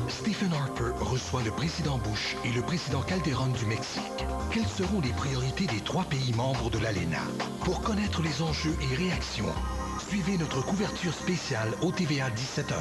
Stephen Harper reçoit le président Bush et le président Calderon du Mexique. Quelles seront les priorités des 3 pays membres de l'ALENA? Pour connaître les enjeux et réactions, suivez notre couverture spéciale au TVA 17h.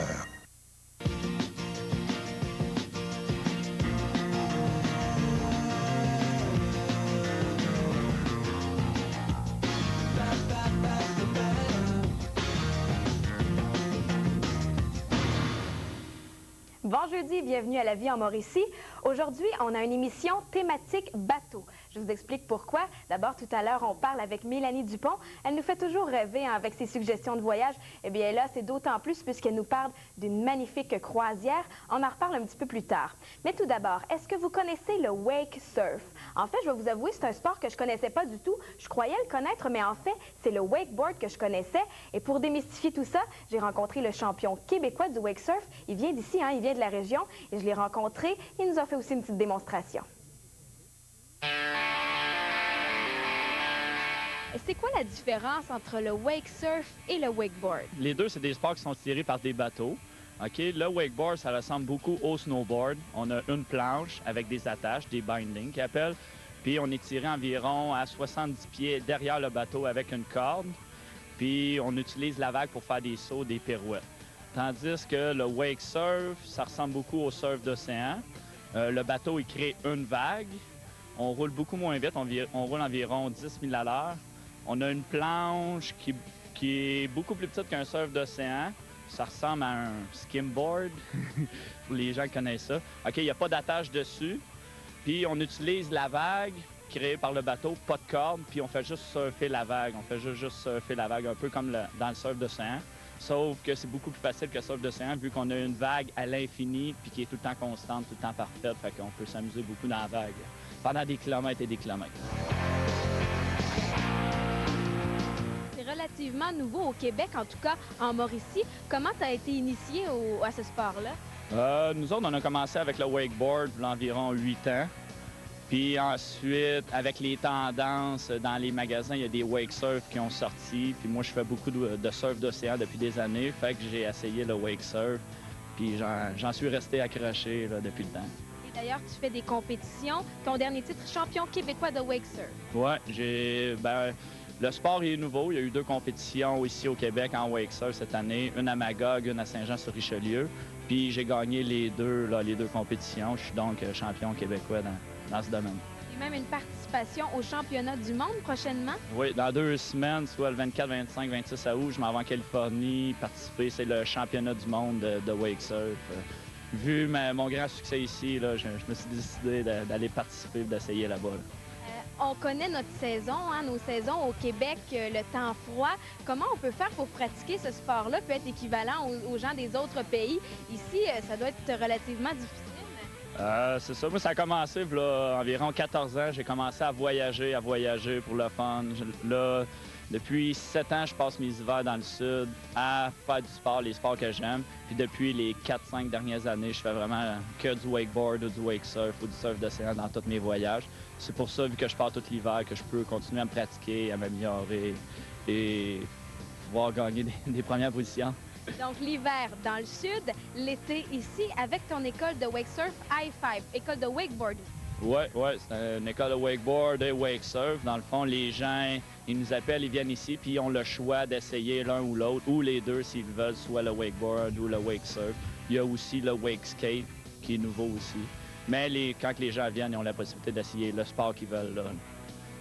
Bon jeudi, bienvenue à La Vie en Mauricie. Aujourd'hui, on a une émission thématique bateau. Je vous explique pourquoi. D'abord, tout à l'heure, on parle avec Mélanie Dupont. Elle nous fait toujours rêver avec ses suggestions de voyage. Eh bien là, c'est d'autant plus puisqu'elle nous parle d'une magnifique croisière. On en reparle un petit peu plus tard. Mais tout d'abord, est-ce que vous connaissez le wake surf? En fait, je vais vous avouer, c'est un sport que je connaissais pas du tout. Je croyais le connaître, mais en fait, c'est le wakeboard que je connaissais. Et pour démystifier tout ça, j'ai rencontré le champion québécois du wake surf. Il vient d'ici, hein, il vient de la région. Et je l'ai rencontré. Il nous a fait aussi une petite démonstration. C'est quoi la différence entre le wake surf et le wakeboard? Les deux, c'est des sports qui sont tirés par des bateaux. Okay? Le wakeboard, ça ressemble beaucoup au snowboard. On a une planche avec des attaches, des bindings qu'ils appellent. Puis on est tiré environ à 70 pieds derrière le bateau avec une corde. Puis on utilise la vague pour faire des sauts, des pirouettes. Tandis que le wake surf, ça ressemble beaucoup au surf d'océan. Le bateau, il crée une vague. On roule beaucoup moins vite, on roule environ 10 000 à l'heure. On a une planche qui est beaucoup plus petite qu'un surf d'océan. Ça ressemble à un skimboard, pour les gens qui connaissent ça. OK, il n'y a pas d'attache dessus. Puis on utilise la vague créée par le bateau, pas de corde, puis on fait juste surfer la vague. On fait juste surfer la vague, un peu comme dans le surf d'océan. Sauf que c'est beaucoup plus facile que le surf d'océan, vu qu'on a une vague à l'infini, puis qui est tout le temps constante, tout le temps parfaite. Fait qu'on peut s'amuser beaucoup dans la vague, pendant des kilomètres et des kilomètres. C'est relativement nouveau au Québec, en tout cas en Mauricie. Comment tu as été initié à ce sport-là? Nous autres, on a commencé avec le wakeboard il y a environ 8 ans. Puis ensuite, avec les tendances dans les magasins, il y a des wake surf qui ont sorti. Puis moi, je fais beaucoup de surf d'océan depuis des années. Fait que j'ai essayé le wake surf. Puis j'en suis resté accroché là, depuis le temps. Et d'ailleurs, tu fais des compétitions. Ton dernier titre, champion québécois de wake surf. Ouais, le sport est nouveau. Il y a eu 2 compétitions ici au Québec en wake surf cette année. Une à Magog, une à Saint-Jean-sur-Richelieu. Puis j'ai gagné les deux compétitions. Je suis donc champion québécois dans ce domaine. Et même une participation au championnat du monde prochainement? Oui, dans 2 semaines, soit le 24, 25, 26 août, je m'en vais en Californie participer. C'est le championnat du monde de wake surf. Vu mon grand succès ici, là, je me suis décidé d'aller participer et d'essayer là-bas. On connaît notre saison, hein, nos saisons au Québec, le temps froid. Comment on peut faire pour pratiquer ce sport-là peut être équivalent aux gens des autres pays? Ici, ça doit être relativement difficile. C'est ça. Moi, ça a commencé il y a environ 14 ans. J'ai commencé à voyager pour le fun. Là, depuis 7 ans, je passe mes hivers dans le sud à faire du sport, les sports que j'aime. Puis depuis les 4-5 dernières années, je fais vraiment que du wakeboard ou du wake surf ou du surf d'océan dans tous mes voyages. C'est pour ça, vu que je pars tout l'hiver, que je peux continuer à me pratiquer, à m'améliorer et pouvoir gagner des premières positions. Donc, l'hiver dans le sud, l'été ici, avec ton école de wake surf I5, école de wakeboard. Oui, c'est une école de wakeboard et wake surf. Dans le fond, les gens, Ils nous appellent, ils viennent ici, puis ils ont le choix d'essayer l'un ou l'autre, ou les deux s'ils veulent, soit le wakeboard ou le wake surf. Il y a aussi le wake skate, qui est nouveau aussi. Mais quand les gens viennent, ils ont la possibilité d'essayer le sport qu'ils veulent. Là.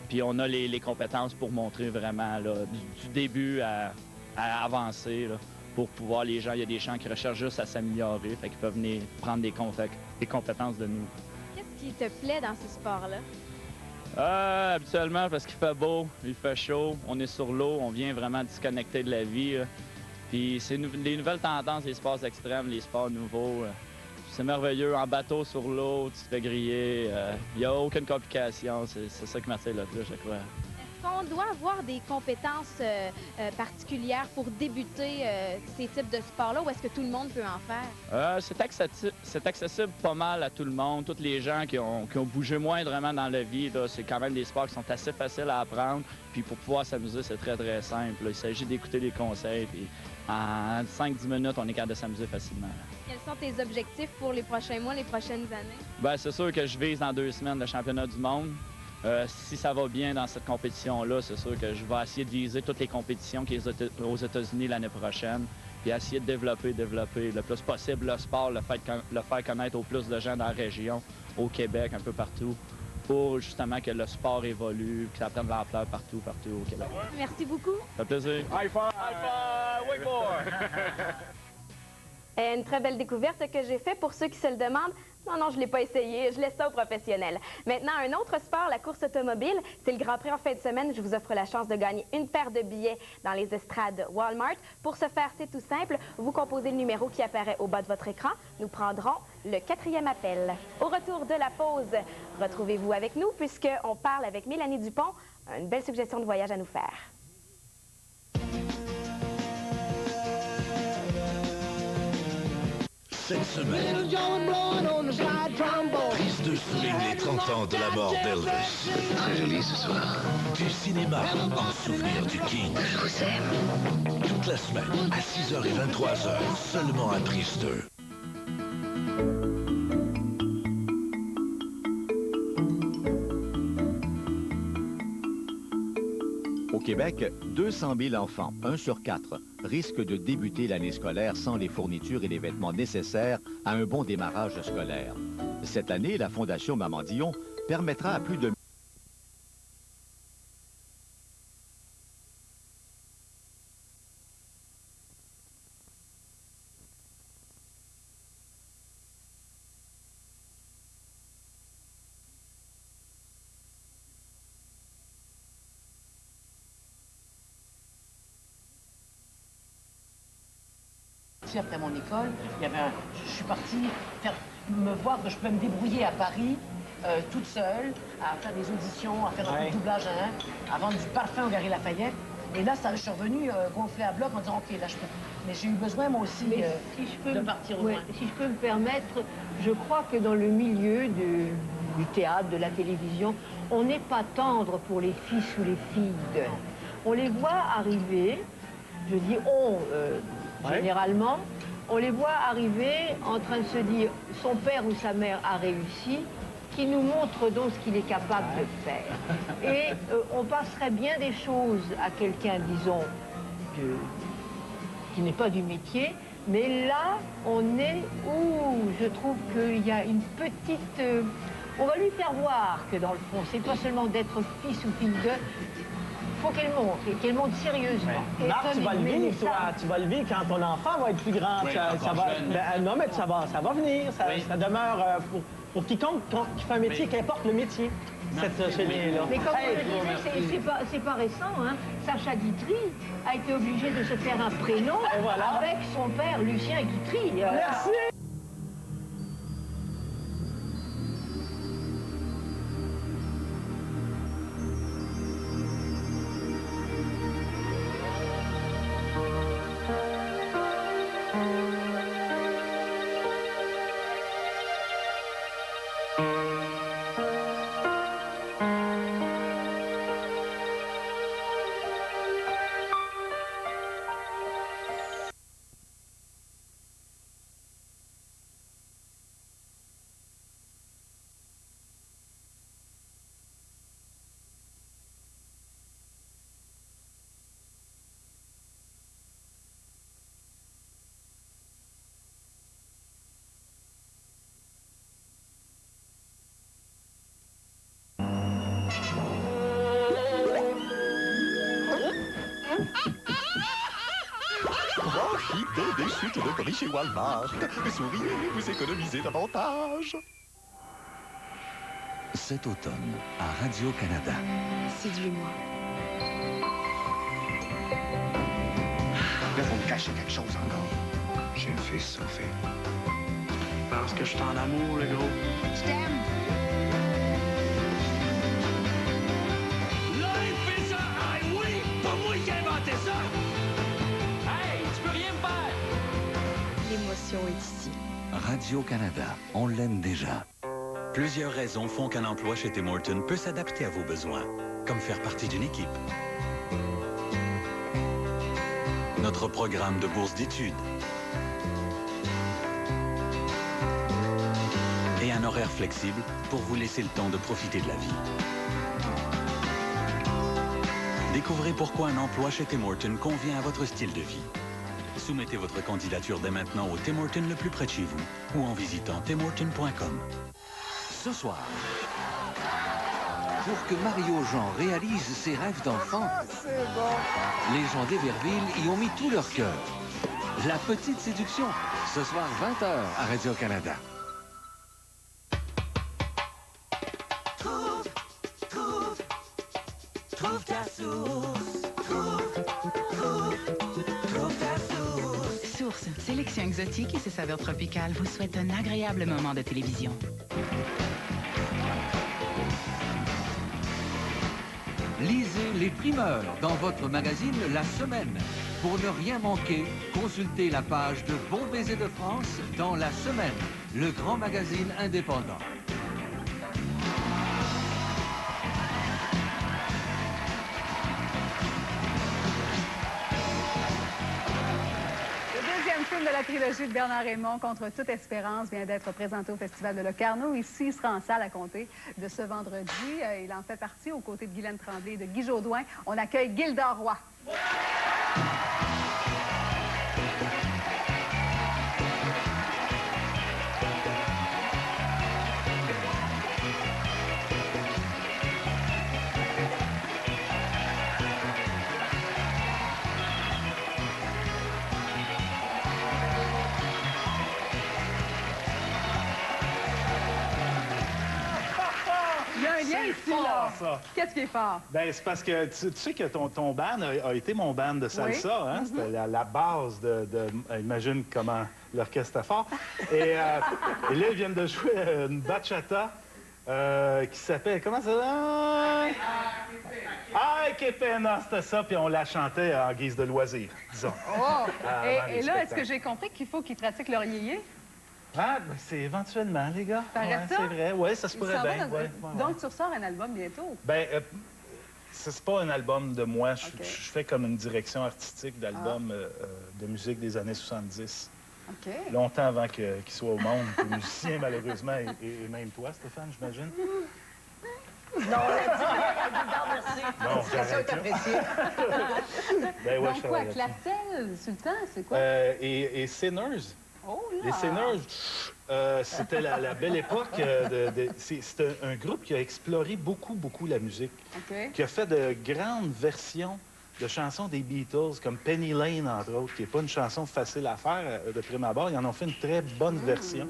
Puis on a les compétences pour montrer vraiment là, du début à avancer. Là, pour pouvoir, les gens, il y a des gens qui recherchent juste à s'améliorer, fait qu'ils peuvent venir prendre des compétences de nous. Qu'est-ce qui te plaît dans ce sport-là? Habituellement, parce qu'il fait beau, il fait chaud, on est sur l'eau, on vient vraiment disconnecter de la vie. Là. Puis c'est les nouvelles tendances, les sports extrêmes, les sports nouveaux. C'est merveilleux, en bateau sur l'eau, tu te fais griller, il n'y a aucune complication, c'est ça qui m'attire le plus, je crois. Est-ce qu'on doit avoir des compétences particulières pour débuter ces types de sports-là, ou est-ce que tout le monde peut en faire? C'est accessible pas mal à tout le monde. Tous les gens qui ont bougé moindrement dans la vie, c'est quand même des sports qui sont assez faciles à apprendre. Puis pour pouvoir s'amuser, c'est très, très simple. Il s'agit d'écouter les conseils. Puis en 5-10 minutes, on est capable de s'amuser facilement. Quels sont tes objectifs pour les prochains mois, les prochaines années? Bien, c'est sûr que je vise dans 2 semaines le championnat du monde. Si ça va bien dans cette compétition-là, c'est sûr que je vais essayer de viser toutes les compétitions qui sont aux États-Unis l'année prochaine, puis essayer de développer le plus possible le sport, le faire connaître au plus de gens dans la région, au Québec, un peu partout, pour justement que le sport évolue, que ça prenne de l'ampleur partout au Québec. Merci beaucoup. Ça fait plaisir. High five! High five! Wakeboard! Une très belle découverte que j'ai faite. Pour ceux qui se le demandent, non, je ne l'ai pas essayé. Je laisse ça aux professionnels. Maintenant, un autre sport, la course automobile. C'est le Grand Prix en fin de semaine. Je vous offre la chance de gagner une paire de billets dans les estrades Walmart. Pour ce faire, c'est tout simple. Vous composez le numéro qui apparaît au bas de votre écran. Nous prendrons le 4e appel. Au retour de la pause, retrouvez-vous avec nous puisqu'on parle avec Mélanie Dupont. Une belle suggestion de voyage à nous faire. Cette semaine, Triste souligne les 30 ans de la mort d'Elvis. Très joli ce soir. Du cinéma en souvenir du King. Je vous aime. Toute la semaine, à 6h et 23h, seulement à Triste. Au Québec, 200 000 enfants, 1 sur 4, risquent de débuter l'année scolaire sans les fournitures et les vêtements nécessaires à un bon démarrage scolaire. Cette année, la Fondation Maman Dion permettra à plus de après mon école, je suis partie me voir que je pouvais me débrouiller à Paris, toute seule, à faire des auditions, à faire un peu de doublage à vendre du parfum au Galeries Lafayette. Et là, je suis revenue gonflée à bloc en disant, OK, là, je peux. Mais j'ai eu besoin, moi aussi, de partir au moins. Si je peux me permettre, je crois que dans le milieu du théâtre, de la télévision, on n'est pas tendre pour les fils ou les filles. On les voit arriver, je dis généralement, on les voit arriver en train de se dire son père ou sa mère a réussi, qui nous montre donc ce qu'il est capable de faire. Et on passerait bien des choses à quelqu'un, disons, qui n'est pas du métier, mais là, on est où je trouve qu'il y a une petite... on va lui faire voir que dans le fond, c'est pas seulement d'être fils ou fille de... Il faut qu'elle monte sérieusement. Ouais. Marc, tu vas le vivre, toi. Tu vas le vivre quand ton enfant va être plus grand. Oui, non, mais ça va venir. Ça demeure pour quiconque qui fait un métier, qu'importe le métier. Cette chenille-là. Mais comme je le disais, c'est pas récent. Hein. Sacha Guitry a été obligé de se faire un prénom avec son père, Lucien Guitry. Merci! Hideux des chutes de prix chez Walmart. Souriez, vous économisez davantage. Cet automne, à Radio-Canada. Séduis-moi. Là, vous me cachez quelque chose encore. J'ai un fils, Sophie. Parce que je suis en amour, le gros. Je t'aime. Là, il fait ça! Ah oui! Pas moi qui ai inventé ça! Hey, tu peux rien me faire! L'émotion est ici. Radio-Canada, on l'aime déjà. Plusieurs raisons font qu'un emploi chez Tim Hortons peut s'adapter à vos besoins, comme faire partie d'une équipe. Notre programme de bourse d'études. Et un horaire flexible pour vous laisser le temps de profiter de la vie. Découvrez pourquoi un emploi chez Tim Hortons convient à votre style de vie. Soumettez votre candidature dès maintenant au Tim Hortons le plus près de chez vous ou en visitant timhortons.com. Ce soir, pour que Mario Jean réalise ses rêves d'enfant, les gens d'Everville y ont mis tout leur cœur. La petite séduction, ce soir 20h à Radio-Canada. Trouve ta source. Trouve ta source. Source, sélection exotique et ses saveurs tropicales vous souhaitent un agréable moment de télévision. Lisez les primeurs dans votre magazine La Semaine. Pour ne rien manquer, consultez la page de Bon Baiser de France dans La Semaine, le grand magazine indépendant. De la trilogie de Bernard Raymond, Contre toute espérance, vient d'être présenté au Festival de Locarno. Ici, il sera en salle à compter de ce vendredi. Il en fait partie aux côtés de Guylaine Tremblay et de Guy Jodoin. On accueille Gilda Roy. C'est fort, ça. Qu'est-ce qui est fort? Ben, c'est parce que tu sais que ton band a été mon band de salsa, hein? C'était la base de imagine comment l'orchestre est fort. Et là, ils viennent de jouer une bachata qui s'appelle... Comment ça s'appelle? Ah, que pena, c'était ça, puis on la chantait en guise de loisir, disons. Oh! Et là, est-ce que j'ai compris qu'il faut qu'ils pratiquent leur yéyé? Ah, ben c'est éventuellement, les gars. Ouais, c'est vrai. Oui, ça se pourrait bien. Donc, tu ressors un album bientôt? Ben, c'est pas un album de moi. Je fais comme une direction artistique d'album de musique des années 70. OK. Longtemps avant qu'il soit au monde, les musiciens, malheureusement, et même toi, Stéphane, j'imagine. Non, on l'a dit, merci. Non, ça est apprécié. Ben, ouais, donc quoi, Classel, Sultan, c'est quoi? Et Sinners. Oh là! Les Sinners, c'était la belle époque. C'était un groupe qui a exploré beaucoup la musique. Qui a fait de grandes versions de chansons des Beatles, comme Penny Lane, entre autres, qui n'est pas une chanson facile à faire de prime abord. Ils en ont fait une très bonne version.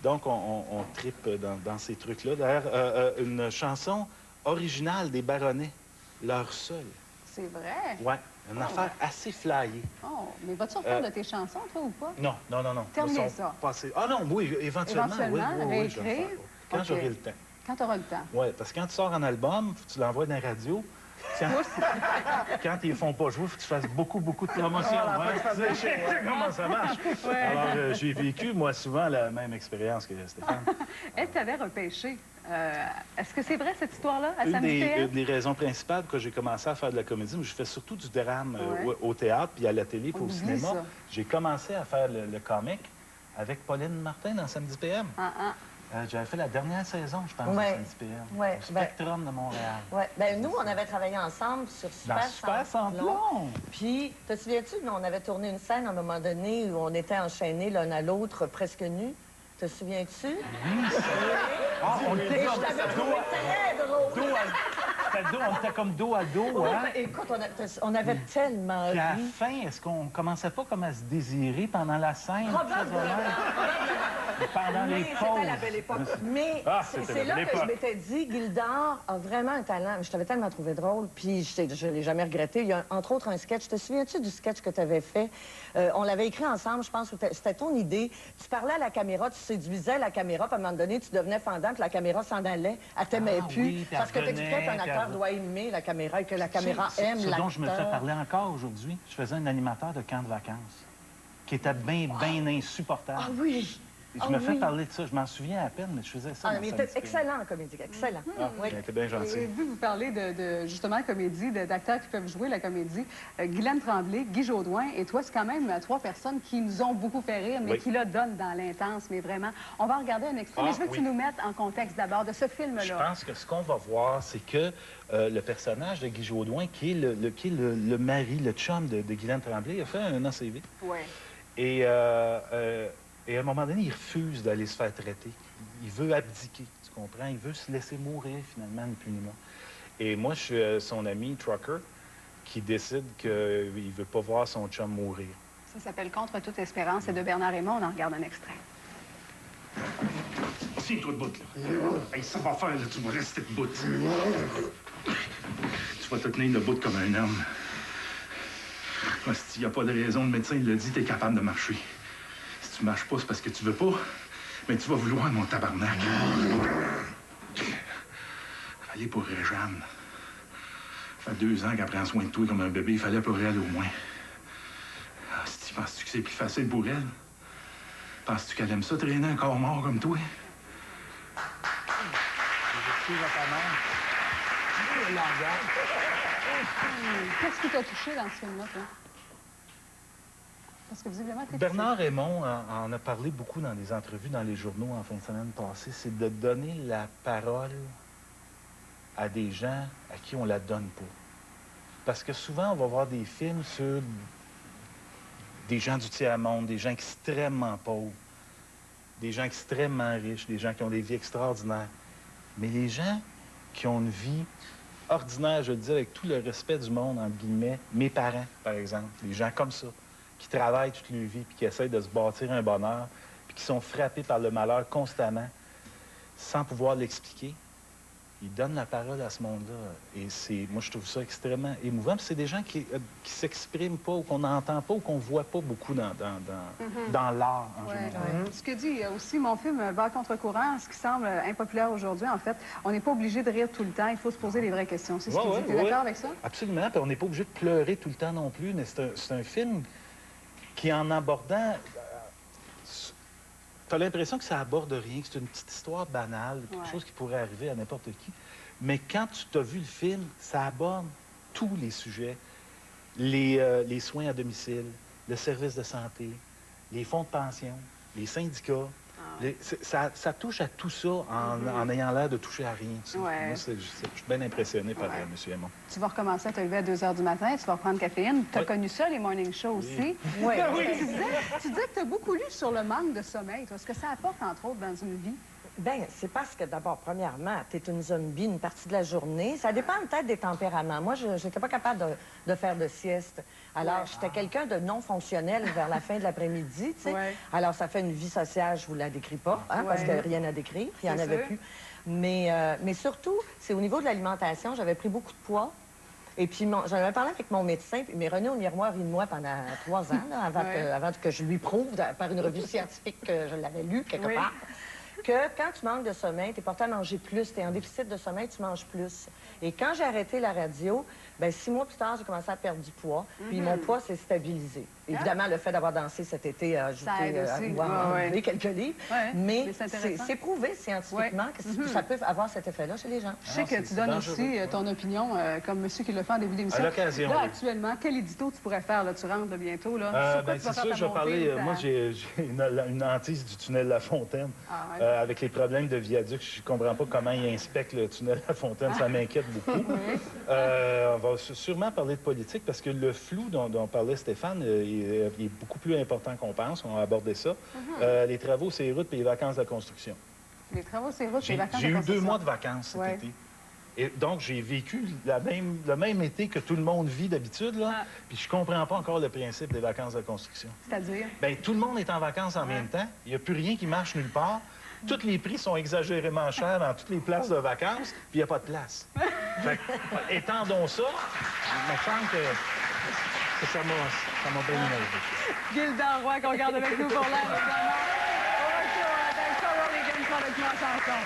Donc, on tripe dans ces trucs-là. D'ailleurs, une chanson originale des Baronnets, Leur Seul. C'est vrai? Ouais. Une affaire assez flyée. Oh, mais vas-tu refaire de tes chansons, toi, ou pas? Non. Terminer ça. Ah non, oui, éventuellement. Réécrire? Quand j'aurai le temps. Quand tu auras le temps. Oui, parce que quand tu sors un album, faut que tu l'envoies dans la radio. Quand ils ne font pas jouer, il faut que tu fasses beaucoup de promotion. Je sais comment ça marche. Alors, j'ai vécu, moi, souvent la même expérience que Stéphane. Est-ce que tu avais repêché? Est-ce que c'est vrai, cette histoire-là, à Samedi Une des raisons principales pour que j'ai commencé à faire de la comédie, je fais surtout du drame au théâtre, puis à la télé, puis au cinéma. J'ai commencé à faire le comic avec Pauline Martin dans Samedi PM. J'avais fait la dernière saison, je pense, de Samedi PM. Au Spectrum de Montréal. Ben, nous, on avait travaillé ensemble sur Super Samplon. Puis, te souviens-tu, on avait tourné une scène à un moment donné où on était enchaînés l'un à l'autre, presque nus. Te souviens-tu? Oui, on était comme ça. Très drôle. on était comme dos à dos. Ouais, hein? écoute, on avait tellement Puis à la ri. fin, est-ce qu'on commençait pas comme à se désirer pendant la scène? Pendant les pauses. C'était la belle époque. Mais c'est là que je m'étais dit, Gildor a vraiment un talent. Je t'avais tellement trouvé drôle, puis je ne l'ai jamais regretté. Il y a entre autres un sketch. Te souviens-tu du sketch que tu avais fait? On l'avait écrit ensemble, je pense. C'était ton idée. Tu parlais à la caméra, tu séduisais la caméra, puis à un moment donné, tu devenais fendant, puis la caméra s'en allait. Elle t'aimait plus. Oui, parce que tu expliquais qu'un acteur doit aimer la caméra et que la caméra aime l'acteur. Ce dont je me fais parler encore aujourd'hui, je faisais un animateur de camp de vacances qui était bien insupportable. Ah oui! Je me fais parler de ça. Je m'en souviens à peine, mais je faisais ça. Ah, mais il était excellent en comédie, excellent. Oui. Il était bien gentil. Et vu que vous parlez de justement comédie, d'acteurs qui peuvent jouer la comédie, Guylaine Tremblay, Guy Jodoin et toi, c'est quand même trois personnes qui nous ont beaucoup fait rire, mais qui le donnent dans l'intense, mais vraiment. On va regarder un extrait, mais je veux que tu nous mettes en contexte d'abord de ce film-là. Je pense que ce qu'on va voir, c'est que le personnage de Guy Jodoin, qui est le mari, le chum de Guylaine Tremblay, a fait un ACV. Oui. Et à un moment donné, il refuse d'aller se faire traiter. Il veut abdiquer, tu comprends? Il veut se laisser mourir, finalement, ni plus ni moins. Et moi, je suis son ami, Trucker, qui décide qu'il ne veut pas voir son chum mourir. Ça s'appelle Contre toute espérance. C'est de Bernard Raymond. On en regarde un extrait. Tiens-toi debout, là. Hey, ça va faire, là. Tu vas rester debout. Tu vas te tenir debout comme un homme. S'il n'y a pas de raison, le médecin il l'a dit, tu es capable de marcher. Si tu marches pas, c'est parce que tu veux pas, mais tu vas vouloir, mon tabarnak. Fallait pour Réjeanne. Ça fait 2 ans qu'elle prend soin de toi comme un bébé. Il fallait pour elle au moins. Ah, si penses-tu que c'est plus facile pour elle? Penses-tu qu'elle aime ça, traîner un corps mort comme toi? Qu'est-ce qui t'a touché dans ce film-là, toi? Parce que visiblement, Bernard Raymond en a parlé beaucoup dans des entrevues dans les journaux en fin de semaine passée. C'est de donner la parole à des gens à qui on la donne pas. Parce que souvent, on va voir des films sur des gens du tiers-monde, des gens extrêmement pauvres, des gens extrêmement riches, des gens qui ont des vies extraordinaires. Mais les gens qui ont une vie ordinaire, je le dis avec tout le respect du monde, entre guillemets, mes parents, par exemple, des gens comme ça, qui travaillent toute leur vie, puis qui essayent de se bâtir un bonheur, puis qui sont frappés par le malheur constamment, sans pouvoir l'expliquer, ils donnent la parole à ce monde-là. Et moi, je trouve ça extrêmement émouvant. Puis c'est des gens qui s'expriment pas, ou qu'on n'entend pas, ou qu'on voit pas beaucoup dans l'art, en général. Ce que dit aussi mon film Va contre-courant, ce qui semble impopulaire aujourd'hui, en fait, on n'est pas obligé de rire tout le temps, il faut se poser les vraies questions. C'est ce qu'il dit. T'es d'accord avec ça? Absolument. Puis on n'est pas obligé de pleurer tout le temps non plus, mais c'est un film qui, en abordant... T'as l'impression que ça aborde rien, que c'est une petite histoire banale, quelque chose qui pourrait arriver à n'importe qui. Mais quand tu t'as vu le film, ça aborde tous les sujets. Les soins à domicile, le service de santé, les fonds de pension, les syndicats. Ça touche à tout ça en ayant l'air de toucher à rien. Moi, je suis bien impressionné par M. Aymon. Tu vas recommencer à te lever à 2 h du matin, tu vas reprendre caféine. Tu as connu ça, les morning shows aussi. Oui. Tu disais que tu as beaucoup lu sur le manque de sommeil. Ce que ça apporte, entre autres, dans une vie? Bien, c'est parce que, d'abord, premièrement, tu es une zombie une partie de la journée. Ça dépend peut-être des tempéraments. Moi, je n'étais pas capable de faire de sieste. Alors, j'étais quelqu'un de non fonctionnel vers la fin de l'après-midi, tu sais. Alors, ça fait une vie sociale, je vous la décris pas, parce que rien à décrire, il n'y en avait plus. Mais surtout, c'est au niveau de l'alimentation, j'avais pris beaucoup de poids. Et puis, j'en avais parlé avec mon médecin, puis il m'est rené au miroir, rit de moi pendant 3 ans, là, avant que je lui prouve, par une revue scientifique que je l'avais lue quelque part, que quand tu manques de sommeil, tu es porté à manger plus, tu es en déficit de sommeil, tu manges plus. Et quand j'ai arrêté la radio, bien, 6 mois plus tard, j'ai commencé à perdre du poids, puis mon poids s'est stabilisé. Évidemment, le fait d'avoir dansé cet été a ajouté à quelques livres, mais c'est prouvé scientifiquement que ça peut avoir cet effet-là chez les gens. Je sais que tu donnes aussi ton opinion, comme monsieur qui le fait en début d'émission. À l'occasion. Là, actuellement, quel édito tu pourrais faire? Là, tu rentres bientôt. C'est sûr, je vais parler... Moi, j'ai une hantise du tunnel La Fontaine. Avec les problèmes de viaduc, je ne comprends pas comment ils inspectent le tunnel La Fontaine. Ça m'inquiète beaucoup. On va sûrement parler de politique parce que le flou dont parlait Stéphane il est beaucoup plus important qu'on pense. On va aborder ça. Les travaux, c'est les routes et les vacances de la construction. Les travaux, c'est les routes et les vacances de la construction. J'ai eu 2 mois de vacances cet été. Et donc, j'ai vécu le même été que tout le monde vit d'habitude, là. Puis je comprends pas encore le principe des vacances de construction. C'est-à-dire? Bien, tout le monde est en vacances en même temps. Il n'y a plus rien qui marche nulle part. Tous les prix sont exagérément chers dans toutes les places de vacances, puis il n'y a pas de place. Fait que, étendons ça. Il me semble que ça m'a bien énervé. Gilda Roy, qu'on garde avec nous pour l'air, évidemment. Au retour, avec Coral Higgins, avec moi en chanson.